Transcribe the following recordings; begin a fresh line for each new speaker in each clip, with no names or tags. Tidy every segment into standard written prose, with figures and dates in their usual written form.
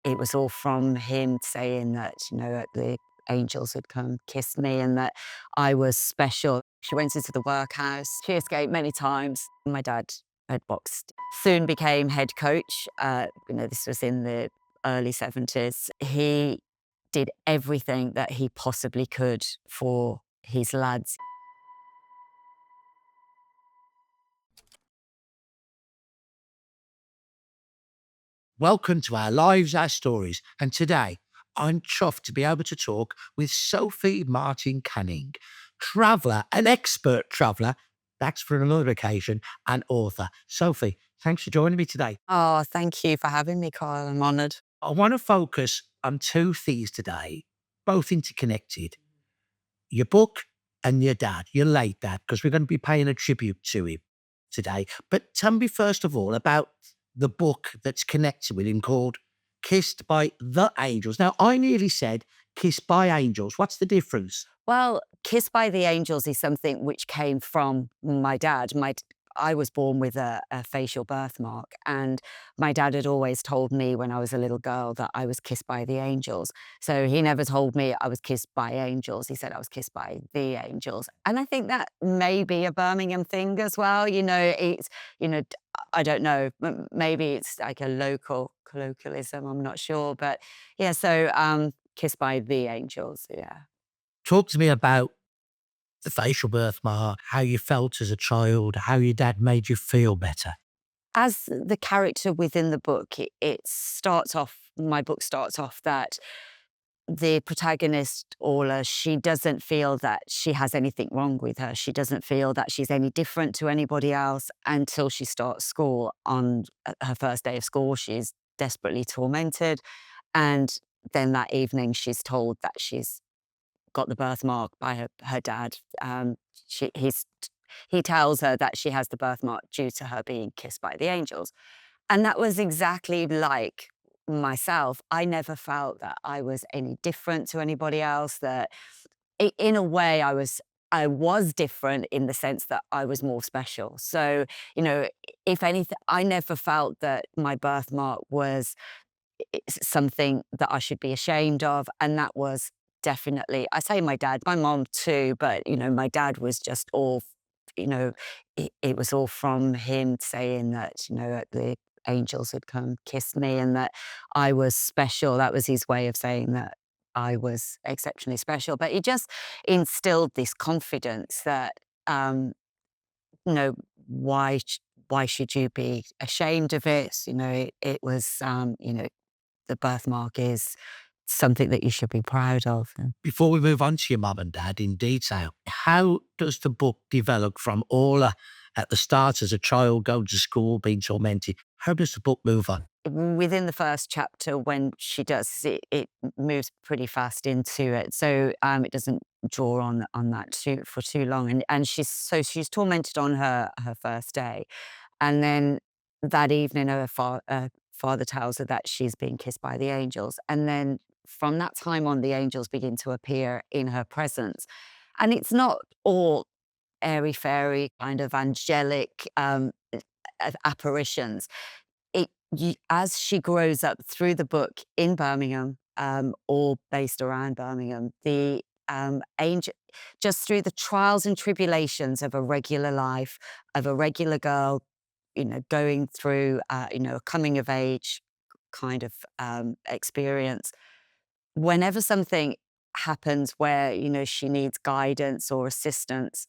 it was all from him saying that, the angels had come kiss me and that I was special. She went into the workhouse. She escaped many times. My dad had boxed. Soon became head coach. This was in the early 70s. He did everything that he possibly could for his lads.
Welcome to Our Lives, Our Stories. And today, I'm chuffed to be able to talk with Sophie Martin-Canning, traveller, an expert traveller, that's for another occasion, and author. Sophie, thanks for joining me today.
Oh, thank you for having me, Carl. I'm honoured.
I want to focus on two things today, both interconnected. Your book and your dad, your late dad, because we're going to be paying a tribute to him today. But tell me first of all about the book that's connected with him called Kissed by the Angels. Now, I nearly said Kissed by Angels. What's the difference?
Well, Kissed by the Angels is something which came from my dad. I was born with a facial birthmark, and my dad had always told me when I was a little girl that I was kissed by the angels. So he never told me I was kissed by angels. He said I was kissed by the angels. And I think that may be a Birmingham thing as well. I don't know, maybe it's like a local colloquialism, I'm not sure. But yeah, so kissed by the angels, yeah.
Talk to me about the facial birthmark, how you felt as a child, how your dad made you feel better.
As the character within the book, my book starts off that the protagonist, Orla, she doesn't feel that she has anything wrong with her. She doesn't feel that she's any different to anybody else until she starts school. On her first day of school, she's desperately tormented. And then that evening, she's told that she's got the birthmark by her dad. She, he's, he tells her that she has the birthmark due to her being kissed by the angels. And that was exactly like myself. I never felt that I was any different to anybody else, that in a way I was different in the sense that I was more special. So, if anything, I never felt that my birthmark was something that I should be ashamed of. And that was definitely, I say my dad, my mom too, but, my dad was just all, it was all from him saying that, the angels had come kiss me and that I was special. That was his way of saying that I was exceptionally special. But he just instilled this confidence that, you know, why, why should you be ashamed of it? It was, the birthmark is something that you should be proud of.
Before we move on to your mum and dad in detail, how does the book develop from Orla at the start as a child going to school, being tormented? How does the book move on?
Within the first chapter, when she does it moves pretty fast into it, so it doesn't draw on that for too long. And she's tormented on her first day, and then that evening her father tells her that she's being kissed by the angels, and then from that time on, the angels begin to appear in her presence, and it's not all airy fairy kind of angelic apparitions. As she grows up through the book in Birmingham, all based around Birmingham, the angel, just through the trials and tribulations of a regular life, of a regular girl, going through, a coming of age kind of experience. Whenever something happens where, she needs guidance or assistance,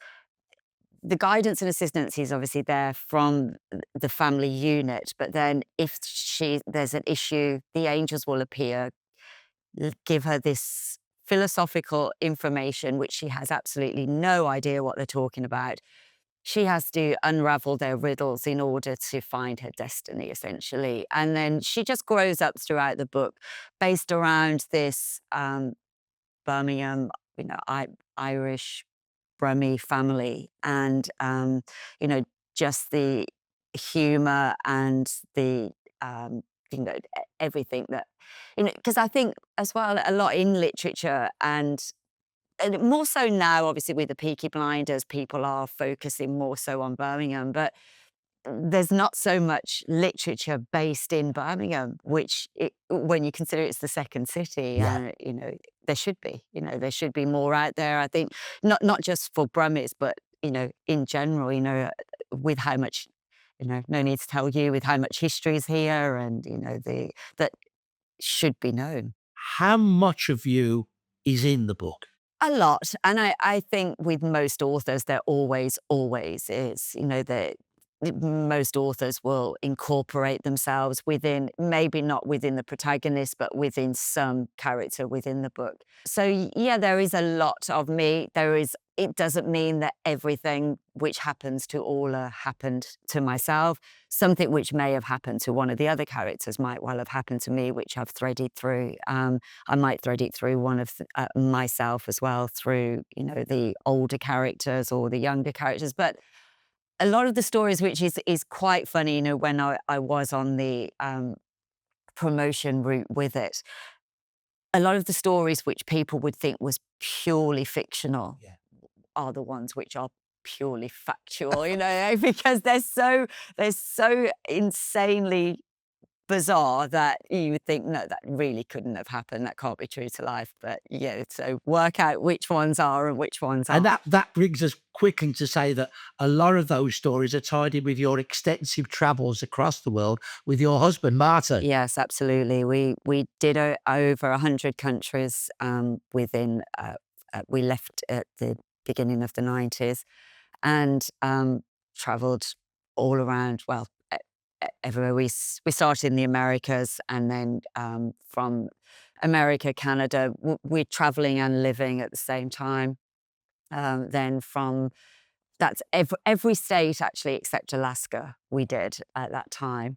the guidance and assistance is obviously there from the family unit, but then if there's an issue, the angels will appear, give her this philosophical information, which she has absolutely no idea what they're talking about. She has to unravel their riddles in order to find her destiny, essentially. And then she just grows up throughout the book based around this Birmingham, Irish Brummie family, and just the humor and the you know everything that, because I think as well a lot in literature, and more so now obviously with the Peaky Blinders, people are focusing more so on Birmingham, but there's not so much literature based in Birmingham, which when you consider it's the second city,
Yeah.
you know, there should be, you know, there should be more out there. I think not just for Brummies, but you know, in general, you know, with how much, you know, no need to tell you, with how much history is here, and you know, that should be known.
How much of you is in the book?
A lot, and I think with most authors, there always is. You know, that most authors will incorporate themselves within, maybe not within the protagonist, but within some character within the book. So yeah, there is a lot of me. There is. It doesn't mean that everything which happens to Orla happened to myself. Something which may have happened to one of the other characters might well have happened to me, which I've threaded through. I might thread it through one of myself as well, through you know the older characters or the younger characters. But a lot of the stories, which is quite funny, you know, when I was on the promotion route with it, a lot of the stories which people would think was purely fictional
Yeah.
are the ones which are purely factual, you know, because they're so insanely bizarre that you would think, no, that really couldn't have happened. That can't be true to life. But yeah, so work out which ones are and which ones
And
aren't.
that brings us quickly to say that a lot of those stories are tied in with your extensive travels across the world with your husband, Martin.
Yes, absolutely. We did over 100 countries within. We left at the beginning of the 90s and travelled all around. Well, everywhere. We started in the Americas, and then from America, Canada, we're travelling and living at the same time. Then from that's every state actually except Alaska we did at that time.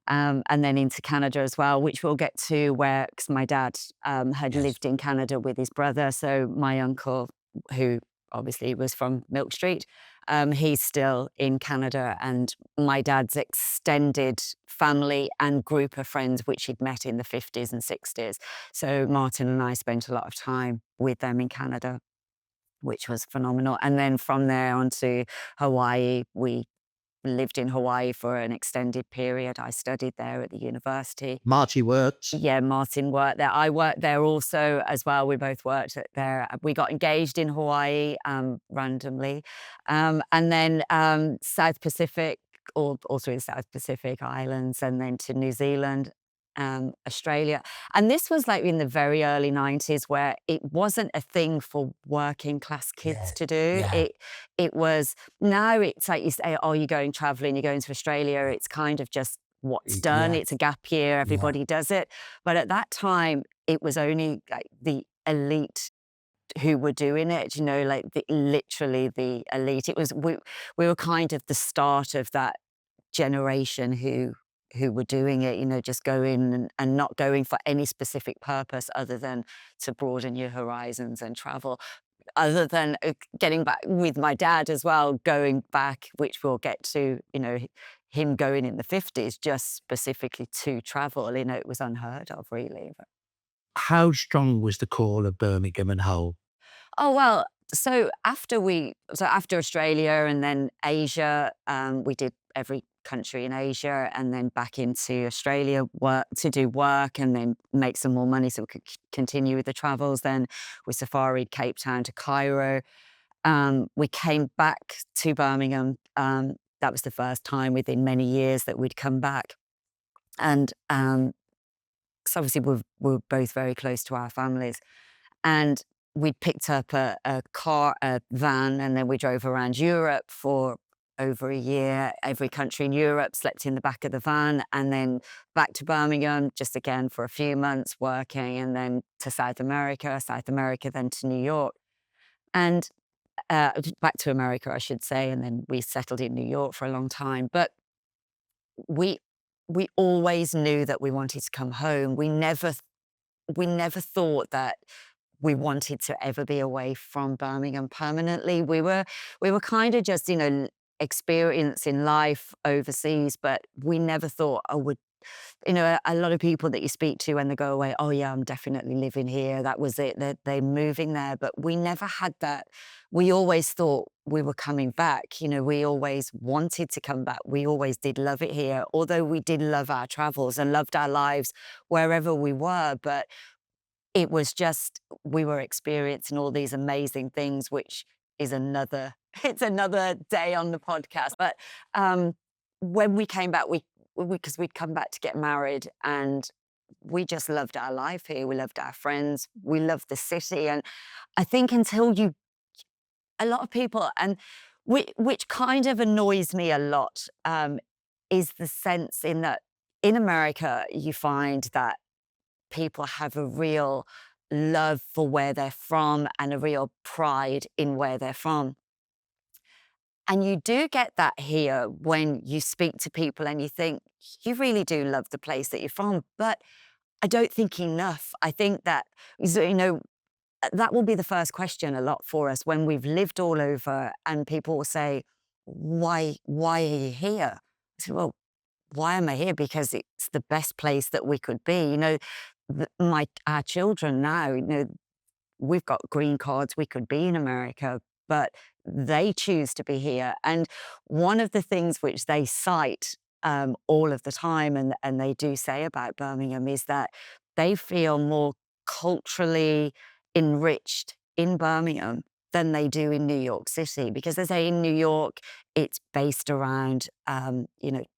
And then into Canada as well, which we'll get to where, because my dad had
Yes.
lived in Canada with his brother. So my uncle, who obviously was from Milk Street, he's still in Canada. And my dad's extended family and group of friends, which he'd met in the 50s and 60s. So Martin and I spent a lot of time with them in Canada, which was phenomenal. And then from there on to Hawaii, we lived in Hawaii for an extended period. I studied there at the university.
Marty works.
Yeah, Martin worked there. I worked there also as well. We both worked there. We got engaged in Hawaii randomly. And then South Pacific, all through the South Pacific Islands, and then to New Zealand, Australia. And this was like in the very early 90s where it wasn't a thing for working class kids
Yeah.
to do.
Yeah.
It was, now it's like you say, oh, you're going traveling, you're going to Australia. It's kind of just what's done.
Yeah.
It's a gap year. Everybody does it. But at that time, it was only like the elite who were doing it, you know, like literally the elite. It was, we were kind of the start of that generation who were doing it, you know, just going and not going for any specific purpose other than to broaden your horizons and travel. Other than getting back with my dad as well, going back, which we'll get to, you know, him going in the 50s just specifically to travel, you know, it was unheard of, really.
How strong was the call of Birmingham and Hull?
Oh, well, so after Australia and then Asia, we did every country in Asia and then back into Australia to do work and then make some more money so we could continue with the travels. Then we safaried Cape Town to Cairo. We came back to Birmingham. That was the first time within many years that we'd come back. And 'cause obviously we're both very close to our families. And we'd picked up a car, a van, and then we drove around Europe for over a year. Every country in Europe, slept in the back of the van, and then back to Birmingham, just again for a few months working, and then to South America, then to New York. And back to America, I should say, and then we settled in New York for a long time. But we we always knew that we wanted to come home. We never thought that we wanted to ever be away from Birmingham permanently. We were kind of just, you know, experiencing life overseas, but we never thought, oh, a lot of people that you speak to when they go away, oh yeah, I'm definitely living here. That was it. They're moving there. But we never had that. We always thought we were coming back. We always wanted to come back. We always did love it here, although we did love our travels and loved our lives wherever we were. But it was just, we were experiencing all these amazing things, which is it's another day on the podcast. But when we came back, because we'd come back to get married, and we just loved our life here. We loved our friends. We loved the city. And I think a lot of people, and which kind of annoys me a lot, is the sense in that in America, you find that people have a real love for where they're from and a real pride in where they're from. And you do get that here when you speak to people and you think, you really do love the place that you're from. But I don't think enough. I think that, that will be the first question a lot for us when we've lived all over and people will say, why are you here? I said, well, why am I here? Because it's the best place that we could be. Our children now, we've got green cards, we could be in America, but they choose to be here. And one of the things which they cite all of the time, and they do say about Birmingham, is that they feel more culturally enriched in Birmingham than they do in New York City, because they say in New York, it's based around,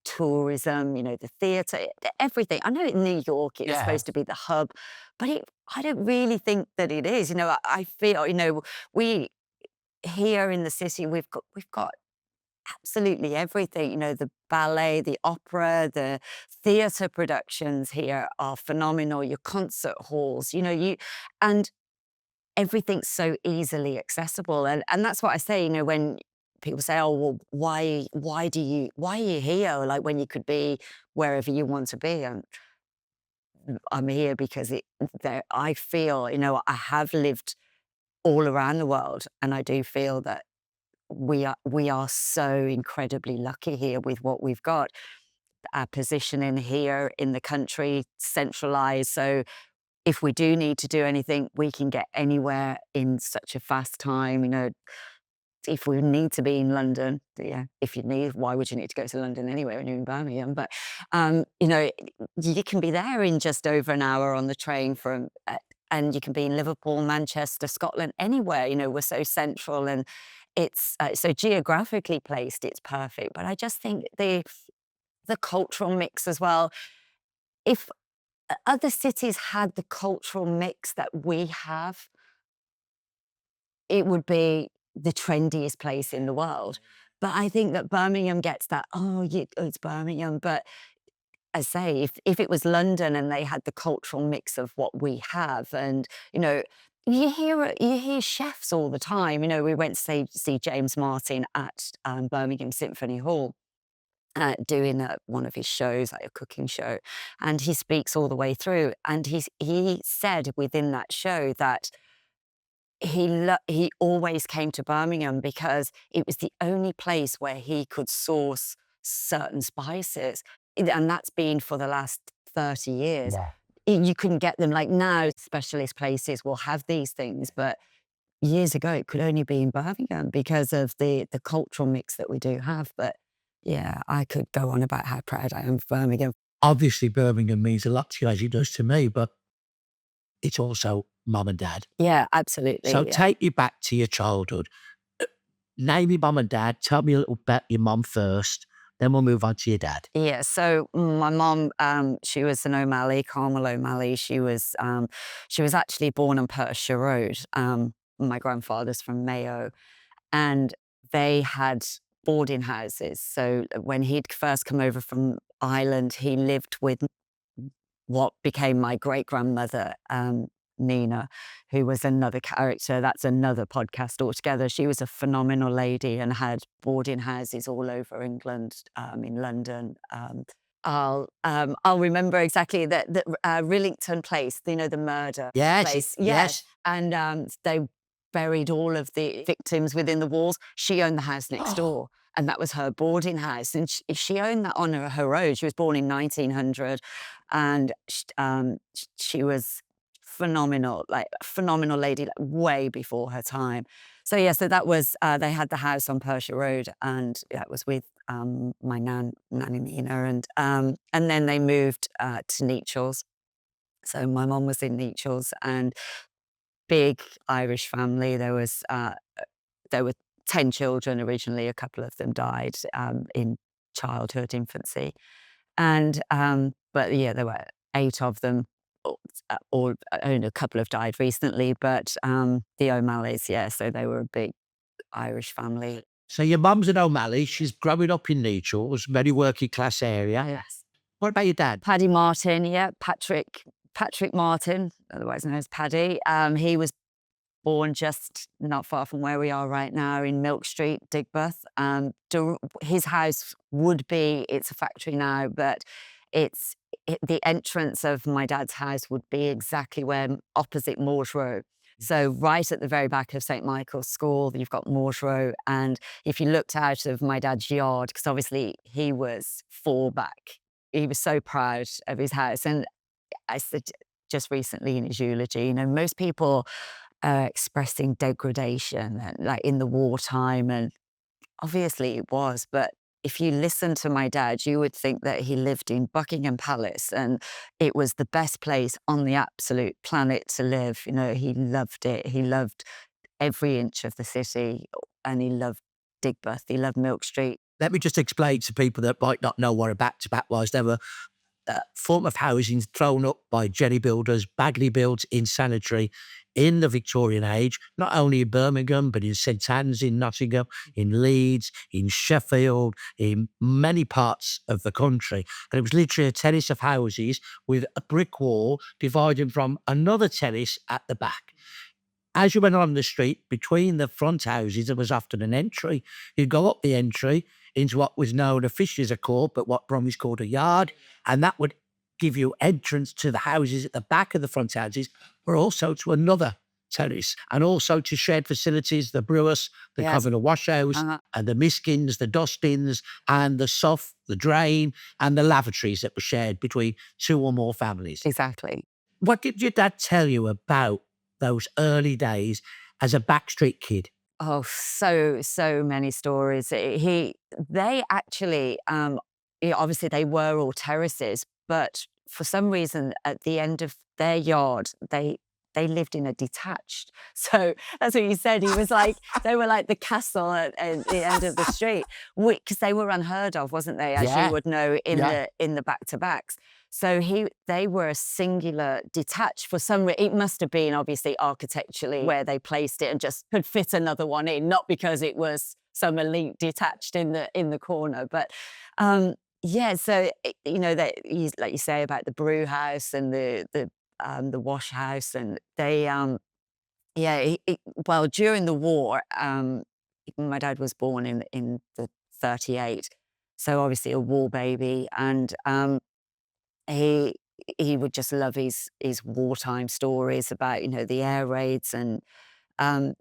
tourism, the theatre, everything. I know in New York it's supposed to be the hub, but I don't really think that it is. I feel, we here in the city, we've got absolutely everything. The ballet, the opera, the theatre productions here are phenomenal. Your concert halls, and everything's so easily accessible. And that's what I say, when people say, oh, well, why are you here? Like when you could be wherever you want to be. And I'm here because I feel, I have lived all around the world, and I do feel that we are so incredibly lucky here with what we've got. Our position in here in the country, centralized. So if we do need to do anything, we can get anywhere in such a fast time. If we need to be in London, why would you need to go to London anyway when you're in Birmingham? But, you can be there in just over an hour on the train and you can be in Liverpool, Manchester, Scotland, anywhere. We're so central, and it's so geographically placed, it's perfect. But I just think the cultural mix as well. If other cities had the cultural mix that we have, it would be the trendiest place in the world. But I think that Birmingham gets that, it's Birmingham. But I say, if it was London and they had the cultural mix of what we have, and, you hear chefs all the time. We went to see James Martin at Birmingham Symphony Hall. Doing one of his shows, like a cooking show, and he speaks all the way through. And he said within that show that he always came to Birmingham because it was the only place where he could source certain spices, and that's been for the last 30 years.
Yeah.
You couldn't get them. Like now, specialist places will have these things, but years ago it could only be in Birmingham because of the cultural mix that we do have. But yeah, I could go on about how proud I am of Birmingham.
Obviously, Birmingham means a lot to you, as it does to me, but it's also mum and dad.
Yeah, absolutely.
So
yeah.
take you back to your childhood. Name your mum and dad. Tell me a little about your mum first, then we'll move on to your dad.
Yeah, so my mum, she was an O'Malley, Carmel O'Malley. She was actually born on Perthshire Road. My grandfather's from Mayo, and they had boarding houses. So when he'd first come over from Ireland, he lived with what became my great-grandmother, Nina, who was another character. That's another podcast altogether. She was a phenomenal lady and had boarding houses all over England, in London. I'll remember exactly that Rillington Place, the murder place.
Yes.
And they buried all of the victims within the walls. She owned the house next door. and that was her boarding house. And she owned that on her own. She was born in 1900, and she was phenomenal, like a phenomenal lady, like way before her time. So yeah, so that was they had the house on Persia Road, and that was with my nanny Nina, and then they moved to Nechells. So my mom was in Nechells, and big Irish family. There were 10 children originally. A couple of them died in childhood, infancy, and but yeah, there were 8 of them. Or only a couple have died recently, but the O'Malleys, yeah, so they were a big Irish family.
So your mum's an O'Malley. She's growing up in Nechells, very working class area.
Yes.
What about your dad?
Paddy Martin, yeah, Patrick Martin, otherwise known as Paddy. He was born just not far from where we are right now in Milk Street, Digbeth. His house would be, it's a factory now, but the entrance of my dad's house would be exactly where, opposite Moors Row. So right at the very back of St. Michael's School, you've got Moors Row. And if you looked out of my dad's yard, because obviously he was 4 back, he was so proud of his house. And I said just recently in his eulogy, you know, most people are expressing degradation, and like in the wartime, and obviously it was, but if you listen to my dad, you would think that he lived in Buckingham Palace and it was the best place on the absolute planet to live. You know, he loved it. He loved every inch of the city, and he loved Digbeth. He loved Milk Street.
Let me just explain to people that might not know what a back-to-back was. They were form of housing thrown up by jerry builders, badly built, insanitary, in the Victorian age, not only in Birmingham, but in St Anne's, in Nottingham, in Leeds, in Sheffield, in many parts of the country. And it was literally a terrace of houses with a brick wall dividing from another terrace at the back. As you went on the street, between the front houses, there was often an entry. You'd go up the entry into what was known officially as a court, but what Brummie's called a yard, and that would give you entrance to the houses at the back of the front houses, but also to another terrace, and also to shared facilities, the brewers, the
Yes.
cover, the washhouse, and the miskins, the dustbins, and the soft, the drain, and the lavatories that were shared between 2 or more families.
Exactly.
What did your dad tell you about those early days as a backstreet kid?
Oh, so many stories. They actually, obviously they were all terraces, but for some reason at the end of their yard, they lived in a detached. So that's what you said. He was like, they were like the castle at the end of the street, because they were unheard of, wasn't they? As
Yeah.
you would know
Yeah.
in the back-to-backs. So they were a singular detached for some it must have been obviously architecturally where they placed it and just could fit another one in, not because it was some elite detached in the corner. But yeah, so you know that like you say about the brew house and the wash house, and they yeah well, during the war, my dad was born in the 38, so obviously a war baby, and he would just love his wartime stories about, you know, the air raids, and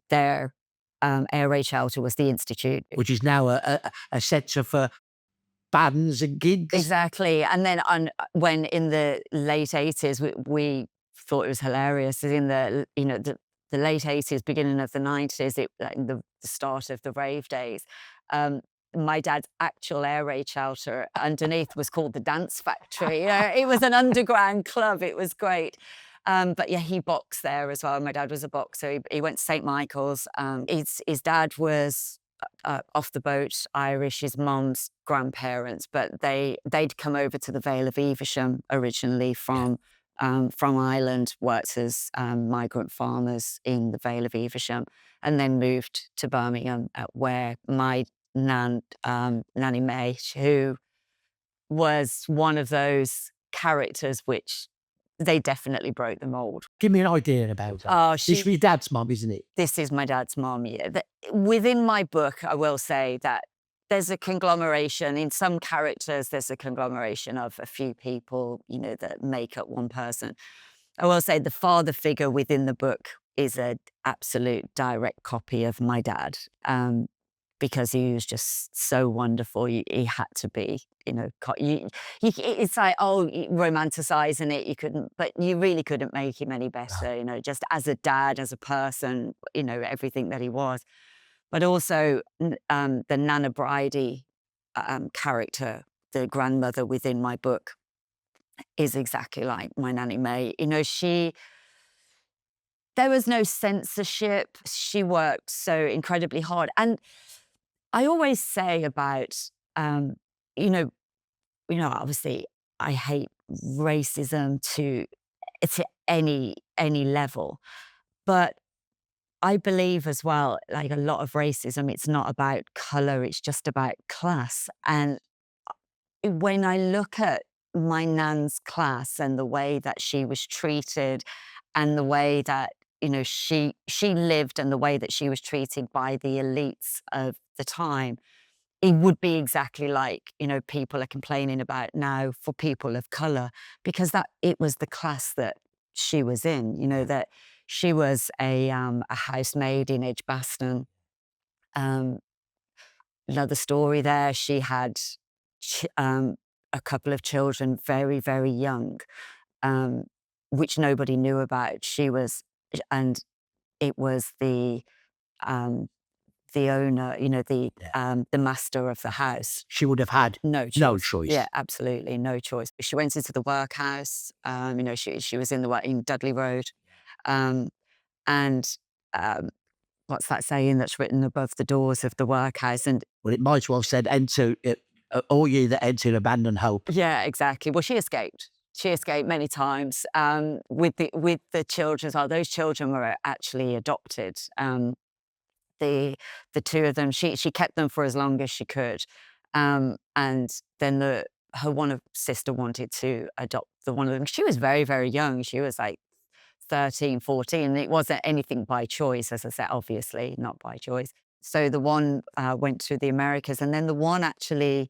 their air raid shelter was the Institute.
Which is now a centre for bands and gigs.
Exactly. And then when in the late 80s, we thought it was hilarious. In the, you know, the late 80s, beginning of the 90s, like the start of the rave days, my dad's actual air raid shelter underneath was called the Dance Factory. It was an underground club. It was great. But yeah, he boxed there as well. My dad was a boxer. He went to St. Michael's. His dad was off the boat Irish, his mum's grandparents, but they'd come over to the Vale of Evesham originally from Ireland, worked as migrant farmers in the Vale of Evesham, and then moved to Birmingham, where my Nanny May, who was one of those characters which they definitely broke the mold.
Give me an idea about her.
Oh,
This is your dad's mum, isn't it?
This is my dad's mom, yeah. Within my book, I will say that there's a conglomeration. In some characters, there's a conglomeration of a few people, you know, that make up one person. I will say the father figure within the book is an absolute direct copy of my dad. because he was just so wonderful. He had to be, it's like, oh, romanticizing it, you couldn't, but you really couldn't make him any better, just as a dad, as a person, everything that he was. But also the Nana Bridie character, the grandmother within my book, is exactly like my Nanny May. There was no censorship. She worked so incredibly hard. And I always say about, you know, obviously I hate racism to any level, but I believe as well, like a lot of racism, it's not about color, it's just about class. And when I look at my nan's class and the way that she was treated and the way that, she lived and the way that she was treated by the elites of the time, it would be exactly like, people are complaining about now for people of color, because it was the class that she was in, that she was a housemaid in Edgbaston. Um, Another story there, she had a couple of children very, very young, um, which nobody knew about. And it was um, the owner, the master of the house.
She would have had
No choice.
no choice.
Yeah, absolutely, no choice. She went into the workhouse. She was in Dudley Road, um, and what's that saying that's written above the doors of the workhouse? And
Well, it might as well have said, enter, all ye that enter abandon hope.
yeah, exactly. Well, she escaped. She escaped many times with the children as well. Those children were actually adopted. The two of them, she kept them for as long as she could, and then her one sister wanted to adopt the one of them. She was very, very young. She was like 13, 14. It wasn't anything by choice, as I said, obviously not by choice. So the one went to the Americas, and then the one actually,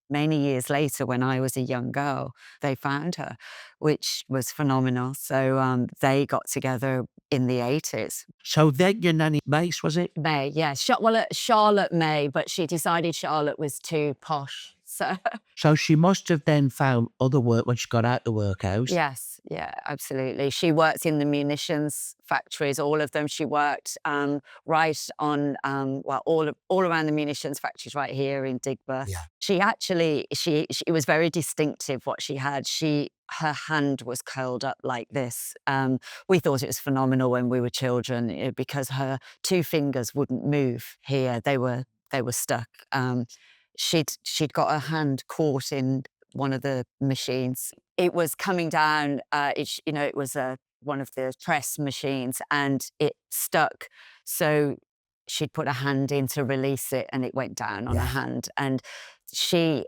many years later, when I was a young girl, they found her, which was phenomenal. So they got together in the 80s.
So then your Nanny Mace, was it?
May, yeah. Charlotte May, but she decided Charlotte was too posh. So
So she must have then found other work when she got out the workhouse.
yes, yeah, absolutely. She worked in the munitions factories, all of them. She worked right on, all around the munitions factories right here in Digbeth.
Yeah.
She actually, it was very distinctive what she had. Her hand was curled up like this. We thought it was phenomenal when we were children because her two fingers wouldn't move here. They were stuck. She'd got her hand caught in one of the machines. It was coming down. It was one of the press machines, and it stuck. So she'd put a hand in to release it, and it went down on her hand. And she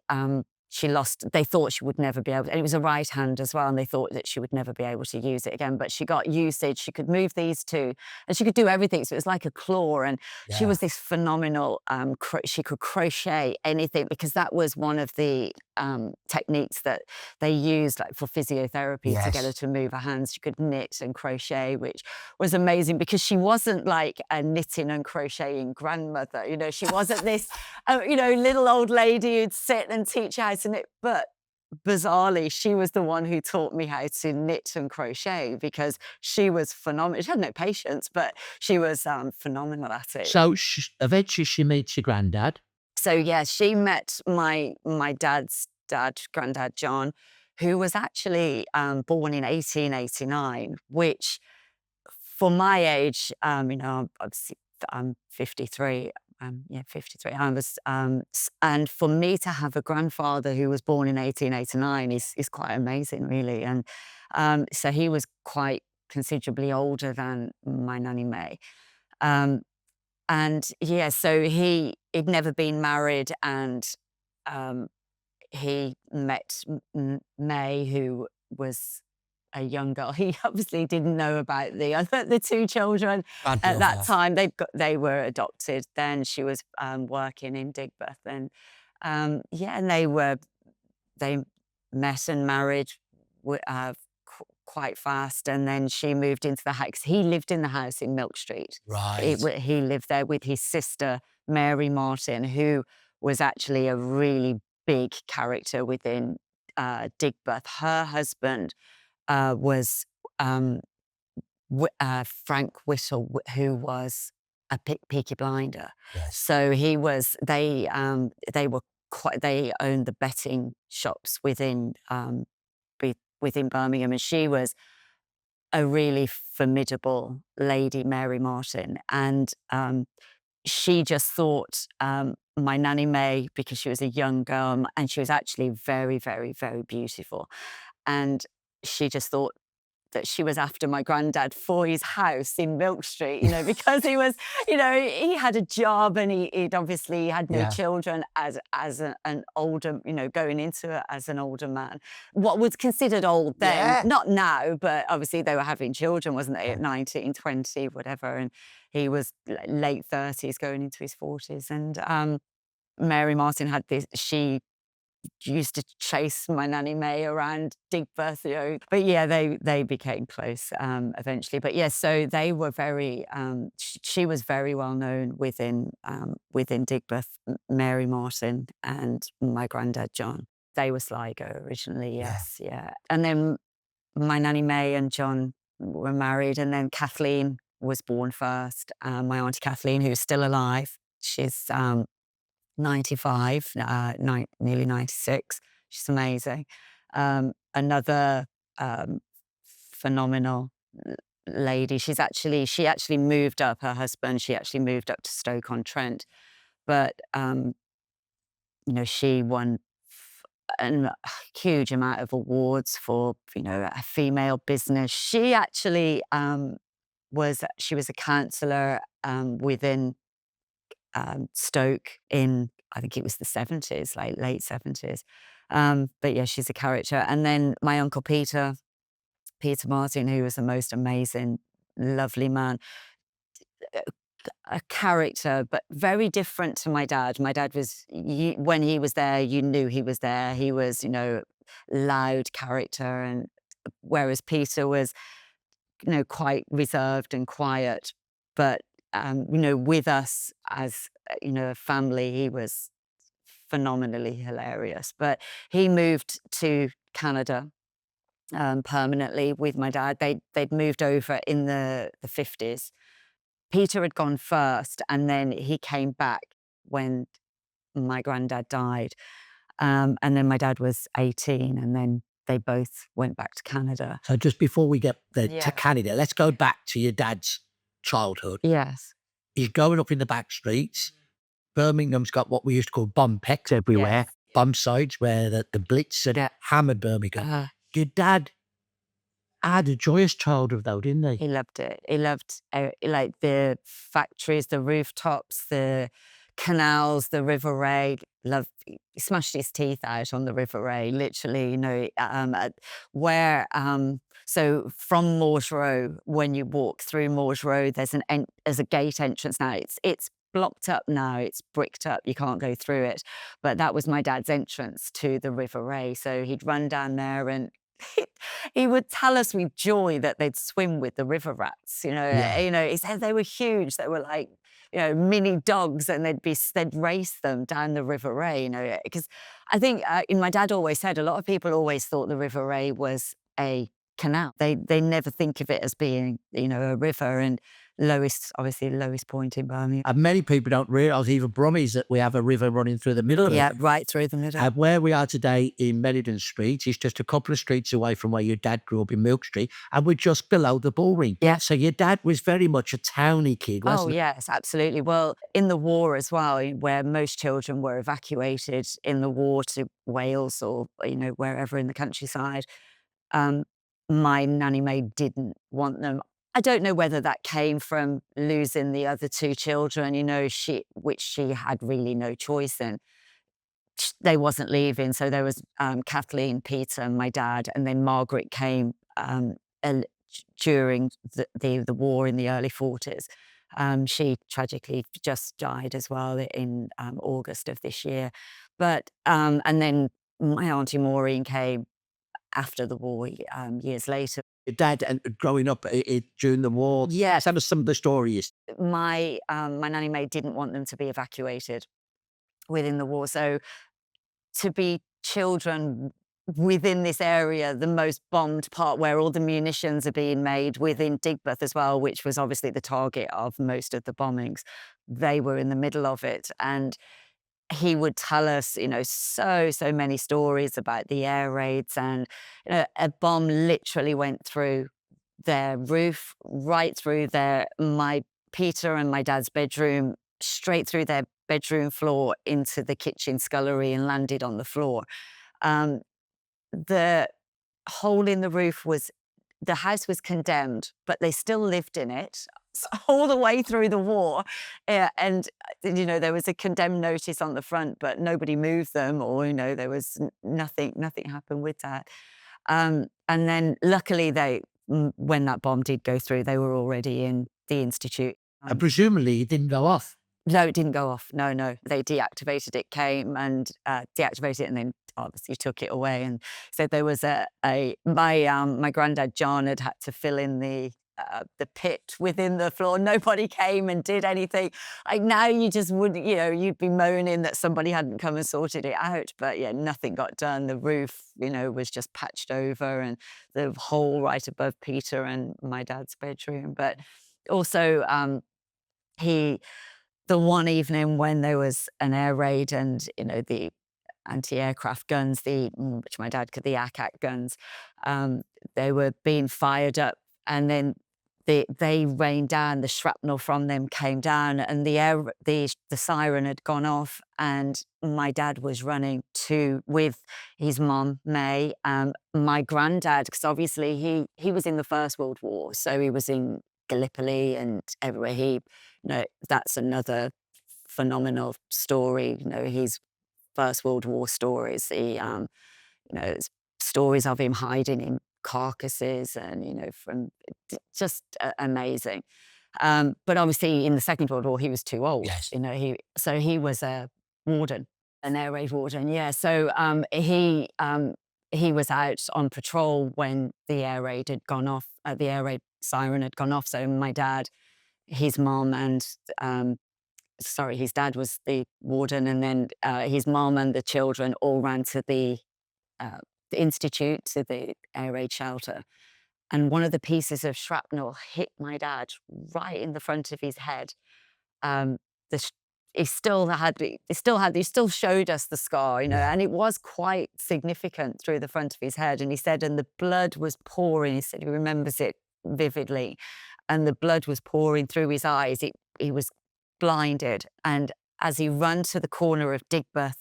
lost. They thought she would never be able to, and it was a right hand as well, and they thought that she would never be able to use it again. But she got usage. She could move these two, and she could do everything. So it was like a claw, and she was this phenomenal. She could crochet anything, because that was one of the techniques that they used, like for physiotherapy, to get her to move her hands. She could knit and crochet, which was amazing, because she wasn't like a knitting and crocheting grandmother. She wasn't this, little old lady who'd sit and teach you how to knit. But bizarrely, she was the one who taught me how to knit and crochet, because she was phenomenal. She had no patience, but she was phenomenal at it.
So eventually she meets your granddad.
So yeah, she met my dad's dad, Granddad John, who was actually born in 1889, which for my age, I'm 53. 53. And for me to have a grandfather who was born in 1889 is quite amazing, really. And so he was quite considerably older than my Nanny May. And yeah, so he'd never been married, and he met May, who was a young girl. He obviously didn't know about the two children at that time. They were adopted. Then she was working in Digbeth, and and they met and married quite fast. And then she moved into the house. He lived in the house in Milk Street.
Right.
He lived there with his sister, Mary Martin, who was actually a really big character within Digbeth. Her husband was Frank Whittle, who was a Peaky Blinder.
Yes.
So they were quite, they owned the betting shops within Birmingham, and she was a really formidable lady, Mary Martin, and she just thought my Nanny May, because she was a young girl and she was actually very, very, very beautiful, and she just thought that she was after my granddad for his house in Milk Street, because he was, he had a job and he'd obviously had no
Yeah.
children an older, going into it as an older man. What was considered old then,
Yeah.
not now, but obviously they were having children, wasn't they, at 19, 20, whatever. And he was late 30s going into his 40s. And Mary Martin had this, she used to chase my Nanny May around Digbeth, But yeah, they became close eventually. But yeah, so they were very. She was very well known within Digbeth. Mary Martin and my granddad John. They were Sligo originally. Yes, yeah. And then my Nanny May and John were married, and then Kathleen was born first. My auntie Kathleen, who's still alive. She's 95, nearly 96. She's amazing. Another phenomenal lady. She actually moved up. Her husband. She actually moved up to Stoke-on-Trent, but she won a huge amount of awards for a female business. She actually was a counsellor within Stoke in, I think it was the 70s, like late 70s. But yeah, she's a character. And then my uncle Peter Martin, who was the most amazing, lovely man, a character, but very different to my dad. My dad was, when he was there, you knew he was there. He was, loud character, and whereas Peter was, quite reserved and quiet. But with us as a family, he was phenomenally hilarious. But he moved to Canada permanently with my dad. They'd moved over in the 50s. Peter had gone first, and then he came back when my granddad died. And then my dad was 18, and then they both went back to Canada.
So just before we get to
Yeah.
Canada, let's go back to your dad's childhood.
Yes.
He's growing up in the back streets. Birmingham's got what we used to call bomb pecks everywhere,
Yes.
bomb sites where the Blitz had hammered Birmingham. Your dad had a joyous childhood though, didn't he?
He loved it. He loved like the factories, the rooftops, the canals, the River Ray. He smashed his teeth out on the River Ray, literally. So from Moores Row, when you walk through Moores Row, there's a gate entrance now. It's blocked up now. It's bricked up. You can't go through it. But that was my dad's entrance to the River Ray. So he'd run down there and he would tell us with joy that they'd swim with the river rats. He said they were huge. They were like, mini dogs, and they'd race them down the River Ray. Because I think my dad always said a lot of people always thought the River Ray was a canal. They never think of it as being a river. And obviously the lowest point in Birmingham.
And many people don't realise, even Brummies, that we have a river running through the middle of it.
Yeah, right through the middle.
And where we are today in Meriden Street is just a couple of streets away from where your dad grew up in Milk Street, and we're just below the bullring.
Yeah.
So your dad was very much a towny kid, wasn't he?
Yes, absolutely. Well, in the war as well, where most children were evacuated in the war to Wales or, wherever in the countryside, my Nanny May didn't want them. I don't know whether that came from losing the other two children, which she had really no choice in. They wasn't leaving, so there was Kathleen, Peter, and my dad, and then Margaret came during the war in the early 40s. She tragically just died as well in August of this year. But and then my auntie Maureen came after the war, years later.
Your dad and growing up during the war.
Yes.
Tell us some of the stories.
My Nanny May didn't want them to be evacuated within the war. So to be children within this area, the most bombed part where all the munitions are being made within Digbeth as well, which was obviously the target of most of the bombings, they were in the middle of it. And he would tell us, so many stories about the air raids, and a bomb literally went through their roof, right through my Peter and my dad's bedroom, straight through their bedroom floor into the kitchen scullery and landed on the floor. Um, the hole in the roof the house was condemned, but they still lived in it all the way through the war. And, there was a condemned notice on the front, but nobody moved them, or, there was nothing happened with that. And then luckily when that bomb did go through, they were already in the institute.
And presumably it didn't go off.
No, it didn't go off. No. They deactivated it, came and deactivated it, and then obviously took it away. And said there was my granddad John had to fill in the pit within the floor. Nobody came and did anything. Like now, you just would, you'd be moaning that somebody hadn't come and sorted it out. But yeah, nothing got done. The roof, was just patched over, and the hole right above Peter and my dad's bedroom. But also, the one evening when there was an air raid and, the anti-aircraft guns, which my dad called the ACAC guns, they were being fired up, and then they rained down, the shrapnel from them came down, and the siren had gone off, and my dad was running with his mom, May, my granddad, because obviously he was in the First World War, so he was in Gallipoli and everywhere. That's another phenomenal story. His First World War stories. Stories of him hiding in carcasses, and from just amazing. But obviously, in the Second World War, he was too old.
Yes.
He was a warden, an air raid warden. Yeah. So he was out on patrol when the air raid had gone off. The air raid siren had gone off. So my dad, his mom, and his dad was the warden, and then his mom and the children all ran to the institute, to the air raid shelter. And one of the pieces of shrapnel hit my dad right in the front of his head. Um, he still showed us the scar,
Yeah.
and it was quite significant through the front of his head. And he said, and the blood was pouring. He said he remembers it vividly, and the blood was pouring through his eyes. He was blinded, and as he ran to the corner of Digbeth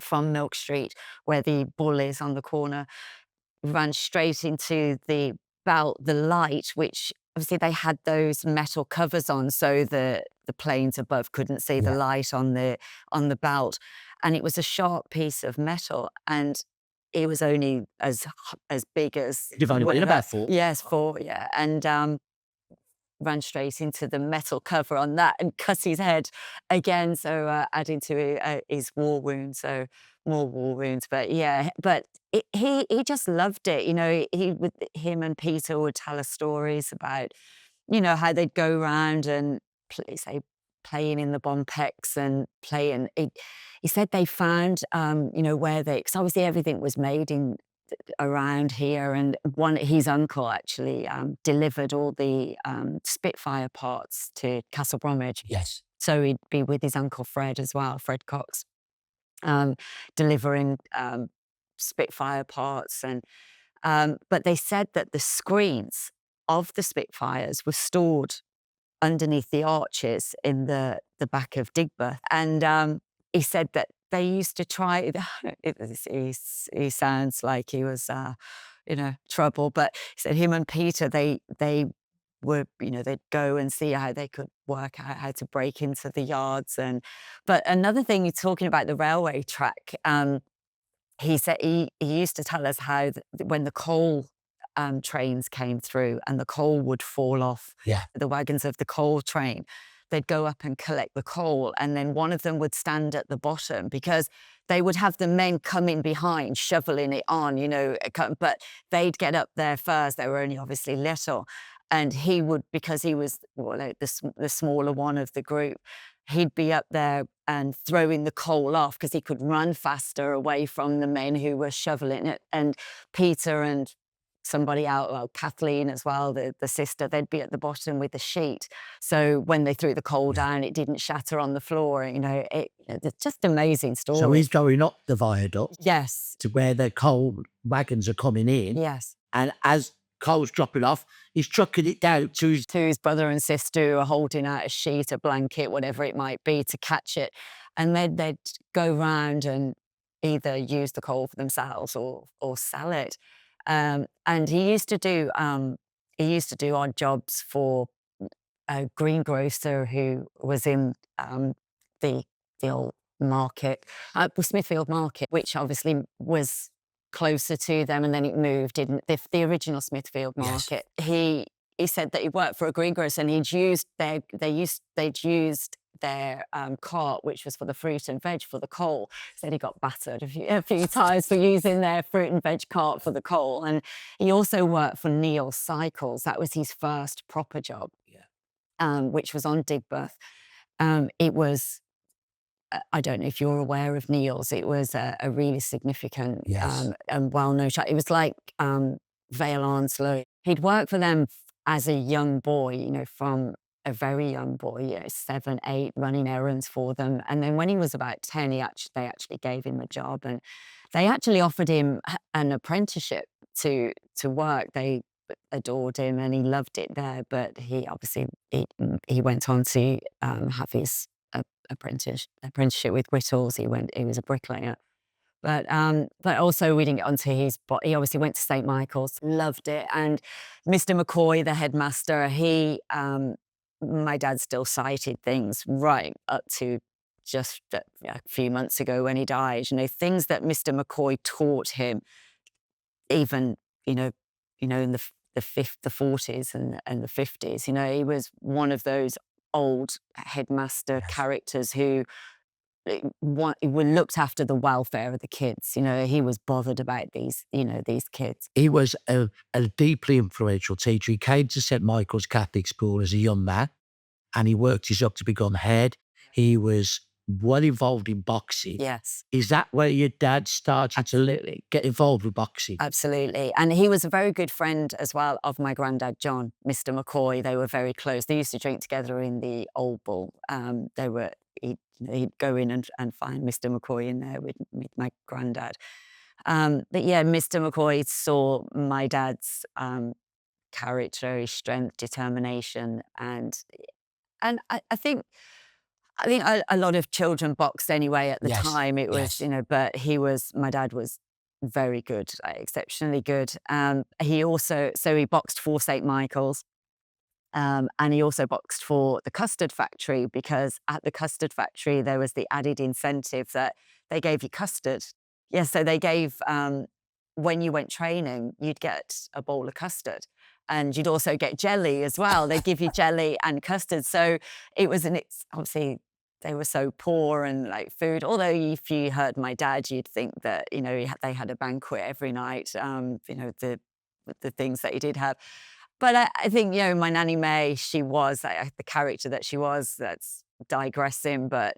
from Milk Street, where the bull is on the corner, ran straight into the light, which obviously they had those metal covers on, so the planes above couldn't see the light on the belt, and it was a sharp piece of metal, and it was only as big as.
You've only been about 4.
Yes, 4. Yeah, and ran straight into the metal cover on that and cut his head again, so adding to his war wound, so more war wounds. But yeah, but he just loved it. Him and Peter would tell us stories about, how they'd go around and playing in the Bompex and playing. He said they found, because obviously everything was made in around here, and his uncle actually delivered all the Spitfire parts to Castle Bromwich.
Yes.
So he'd be with his uncle Fred as well, Fred Cox, delivering Spitfire parts. And but they said that the screens of the Spitfires were stored underneath the arches in the back of Digbeth. And he said that they used to try. He sounds like he was, trouble. But he said him and Peter, they were, they'd go and see how they could work out how to break into the yards. But another thing, you're talking about the railway track. He said he used to tell us how when the coal trains came through and the coal would fall off the wagons of the coal train, they'd go up and collect the coal, and then one of them would stand at the bottom because they would have the men come in behind, shoveling it on, but they'd get up there first. They were only obviously little. And he would, because he was like the smaller one of the group, he'd be up there and throwing the coal off because he could run faster away from the men who were shoveling it. And Peter and somebody out, well, Kathleen as well, the sister, they'd be at the bottom with the sheet. So when they threw the coal down, it didn't shatter on the floor. It's just amazing story.
So he's going up the viaduct.
Yes.
To where the coal wagons are coming in.
Yes.
And as coal's dropping off, he's trucking it down to
his brother and sister who are holding out a sheet, a blanket, whatever it might be, to catch it. And then they'd go round and either use the coal for themselves or sell it. And he used to do odd jobs for a greengrocer who was in the old market, Smithfield Market, which obviously was closer to them, and then it moved in the original Smithfield Market. Yes. He said that he worked for a greengrocer, and they'd used their cart, which was for the fruit and veg, for the coal. Said he got battered a few times for using their fruit and veg cart for the coal. And he also worked for Neil's Cycles. That was his first proper job, which was on Digbeth. It was, I don't know if you're aware of Neil's. It was a really significant and well-known shop. It was like Vale Onslow. He'd worked for them as a young boy, from a very young boy, 7, 8, running errands for them. And then when he was about 10, they actually gave him a job, and they actually offered him an apprenticeship to work. They adored him and he loved it there, but he obviously he went on to have his apprenticeship with Whittles. He was a bricklayer. But also we didn't get onto he obviously went to St. Michael's, loved it. And Mr. McCoy, the headmaster, my dad still cited things right up to just a few months ago when he died. Things that Mr. McCoy taught him, even, in the 40s and the 50s. He was one of those old headmaster characters who looked after the welfare of the kids. He was bothered about these kids.
He was a deeply influential teacher. He came to St. Michael's Catholic School as a young man, and he worked his up to become head. He was well involved in boxing.
Yes.
Is that where your dad started to get involved with boxing?
Absolutely. And he was a very good friend as well of my granddad, John, Mr. McCoy. They were very close. They used to drink together in the Old Bull. He'd go in and find Mr. McCoy in there with my granddad. But yeah, Mr. McCoy saw my dad's character, his strength, determination, and I think a lot of children boxed anyway at the time. It was, but my dad was very good, exceptionally good. He boxed for St. Michael's. And he also boxed for the custard factory, because at the custard factory there was the added incentive that they gave you custard. So they gave, when you went training, you'd get a bowl of custard, and you'd also get jelly as well. They'd give you jelly and custard. So it's obviously they were so poor and like food. Although if you heard my dad, you'd think that, they had a banquet every night, the things that he did have. But I think, my Nanny May, she was the character that she was. That's digressing, but,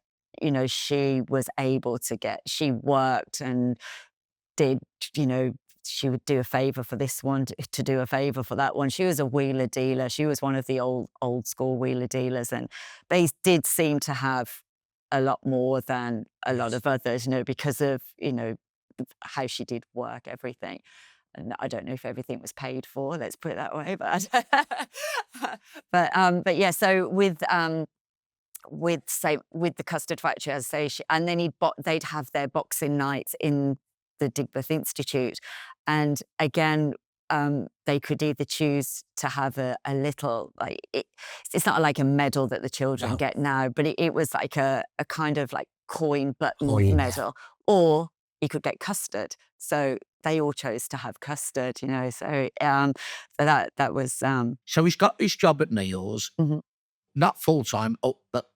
she was able she worked and did, she would do a favour for this one to do a favour for that one. She was a wheeler dealer. She was one of the old school wheeler dealers, and they did seem to have a lot more than a lot of others, because of, how she did work, everything. And I don't know if everything was paid for, let's put it that way. But yeah, so with the custard factory, as I say, and then they'd have their boxing nights in the Digbeth Institute, and again, they could either choose to have a little, it's not like a medal that the children get now, but it was like a kind of like coin button medal, or you could get custard. So they all chose to have custard, So that was.
So he's got his job at Neil's.
Mm-hmm.
not full-time, but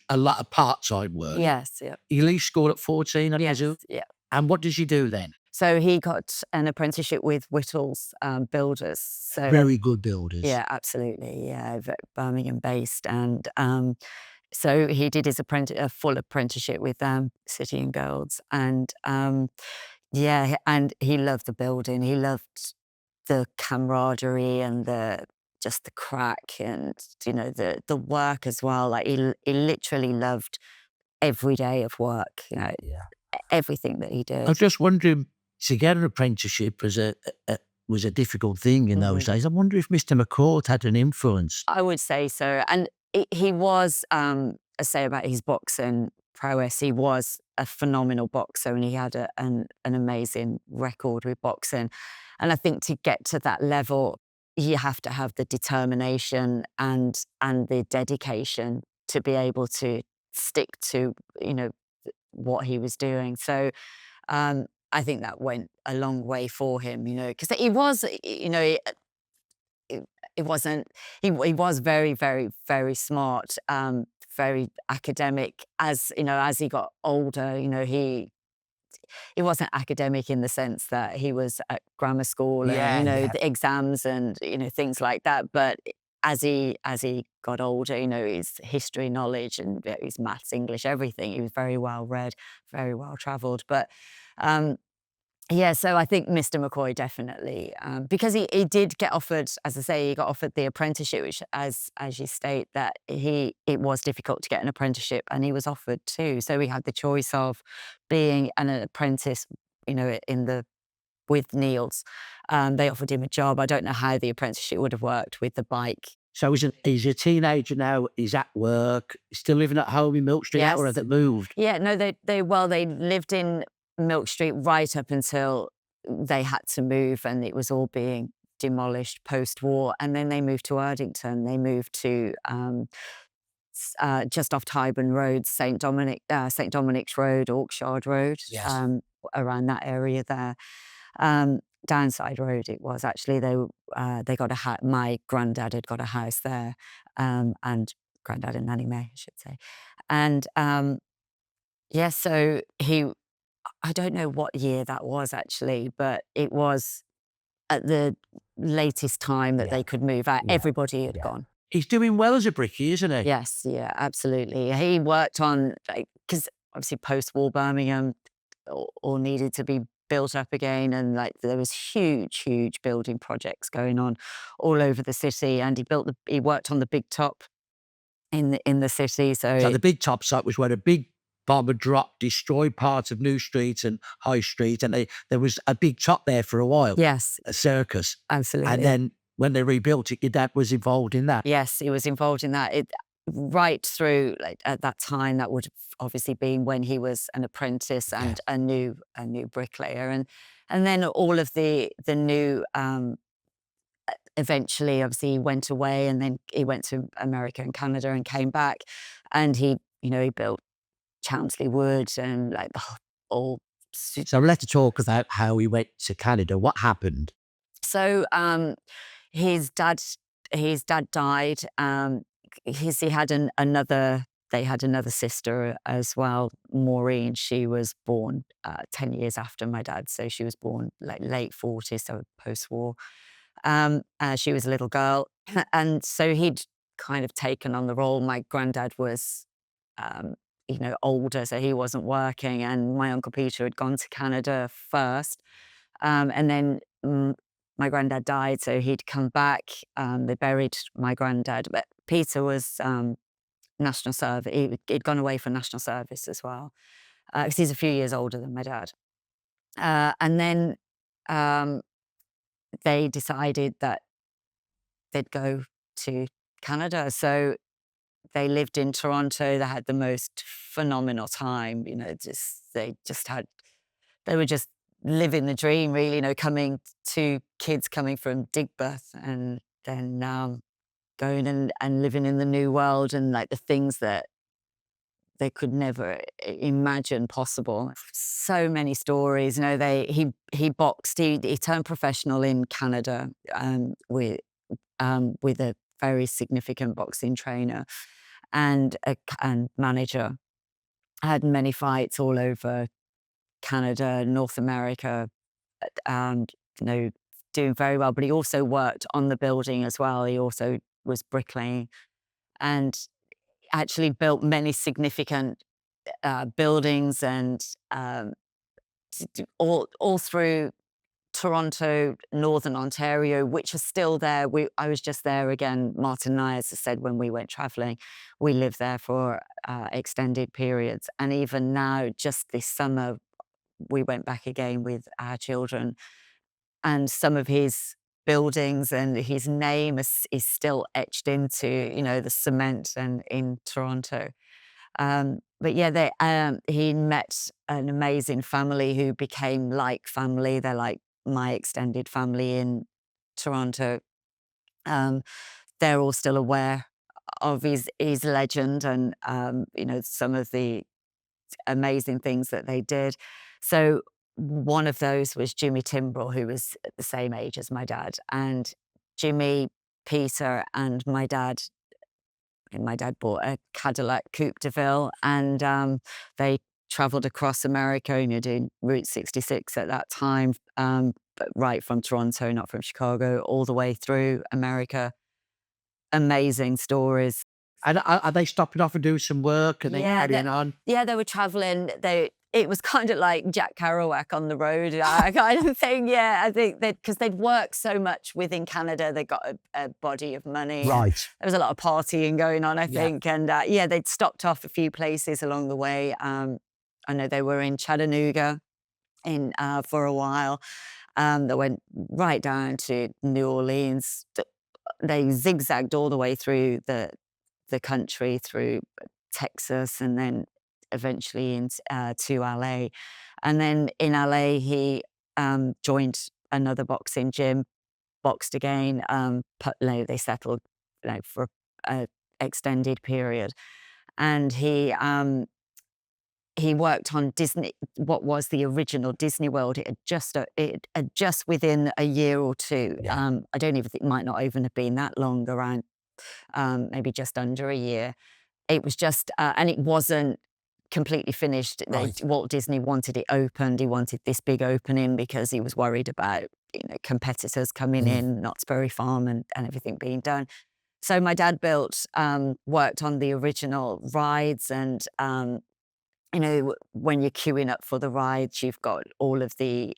a lot of part-time work.
Yes, yeah.
You leave school at 14, I
Yes,
presume?
yeah.
And what did you do then?
So he got an apprenticeship with Whittle's Builders. So
Very good builders.
yeah, absolutely. Yeah, Birmingham based. And so he did his a full apprenticeship with City and Guilds. And yeah, and he loved the building. He loved the camaraderie and just the crack and, you know, the work as well. Like he literally loved every day of work, you know,
Yeah.
everything that he
I
did.
was just wondering, to get an apprenticeship was a difficult thing in those days. I wonder if Mr. McCourt had an influence.
I would say so. And he was, I say about his boxing prowess, he was a phenomenal boxer and he had an amazing record with boxing. And I think to get to that level, you have to have the determination and the dedication to be able to stick to, you know, what he was doing. So I think that went a long way for him, you know, because he was, you know, it wasn't he was very, very, very smart, very academic. As, you know, as he got older, you know, he wasn't academic in the sense that he was at grammar school and,
Yeah,
you know,
yeah.
the exams and, you know, things like that. But as he got older, you know, his history knowledge and his maths, English, everything, he was very well read, very well travelled. But yeah, so I think Mr. McCoy definitely, because he did get offered, as I say, he got offered the apprenticeship, which, as you state, that it was difficult to get an apprenticeship, and he was offered too. So he had the choice of being an apprentice, you know, with Neil's. They offered him a job. I don't know how the apprenticeship would have worked with the bike.
So he's a teenager now, he's at work, still living at home in Milk Street now, or have
Yes.
they moved?
Yeah, no, they lived in Milk Street right up until they had to move and it was all being demolished post-war. And then they moved to Erdington. They moved to just off Tyburn Road, St Dominic's Road, Orkshard Road,
Yes.
around that area there. Downside Road it was actually. They got my granddad had got a house there, and granddad and Nanny May, I should say. And yeah, so I don't know what year that was actually, but it was at the latest time that
Yeah.
they could move out.
Yeah.
Everybody had
Yeah.
gone.
He's doing well as a brickie, isn't he?
Yes, yeah, absolutely. He worked on, like, because obviously post-war Birmingham all needed to be built up again, and like there was huge, huge building projects going on all over the city. And he worked on the big top in the city.
So the big top site was where a big bomber dropped, destroyed parts of New Street and High Street, and there was a big top there for a while.
Yes,
A circus.
absolutely.
And then when they rebuilt it, your dad was involved in that.
Yes, he was involved in that. Right through, like, at that time, that would have obviously been when he was an apprentice and a new bricklayer, and then all of the new. Eventually, obviously, he went away, and then he went to America and Canada and came back, and he built Chelmsley Wood and like the all.
So let's talk about how he went to Canada. What happened?
So his dad died. He had they had another sister as well, Maureen. She was born 10 years after my dad. So she was born like late 40s, so post-war. She was a little girl. And so he'd kind of taken on the role. My granddad was, older, so he wasn't working. And my Uncle Peter had gone to Canada first. And then my granddad died, so he'd come back. They buried my granddad, but Peter was national service. He'd gone away for national service as well, because he's a few years older than my dad. And then they decided that they'd go to Canada. So they lived in Toronto. They had the most phenomenal time. They were just living the dream, really. Kids coming from Digbeth and then going and living in the new world and like the things that they could never imagine possible. So many stories. He boxed. He turned professional in Canada with a very significant boxing trainer and and manager. Had many fights all over Canada, North America, and doing very well. But he also worked on the building as well. He also was bricklaying and actually built many significant buildings and all through Toronto, Northern Ontario, which are still there. I was just there again. Martin and I, as I said, when we went traveling, we lived there for extended periods. And even now, just this summer, we went back again with our children, and some of his buildings and his name is still etched into, the cement and in Toronto. But yeah, he met an amazing family who became like family. They're like my extended family in Toronto. Um, they're all still aware of his legend and some of the amazing things that they did. So one of those was Jimmy Timbrell, who was the same age as my dad, and Jimmy, Peter, and my dad bought a Cadillac Coupe de Ville, and they travelled across America, doing Route 66 at that time, but right from Toronto, not from Chicago, all the way through America. Amazing stories.
And are they stopping off and doing some work and then
Yeah,
carrying on?
yeah, they were travelling. It was kind of like Jack Kerouac on the road, kind of thing. Yeah, I think because they'd worked so much within Canada, they got a body of money.
Right.
There was a lot of partying going on, I think, and yeah, they'd stopped off a few places along the way. I know they were in Chattanooga for a while. They went right down to New Orleans. They zigzagged all the way through the country, through Texas, and then eventually into to LA. And then in LA, he joined another boxing gym, boxed again. They settled for an extended period, and he worked on Disney, what was the original Disney World. It had just within a year or two.
Yeah.
I don't even think, it might not even have been that long, around maybe just under a year. It was just, and it wasn't completely finished.
Right.
Walt Disney wanted it opened. He wanted this big opening because he was worried about competitors coming in, Knott's Berry Farm, and everything being done. So my dad worked on the original rides, and when you're queuing up for the rides, you've got all of the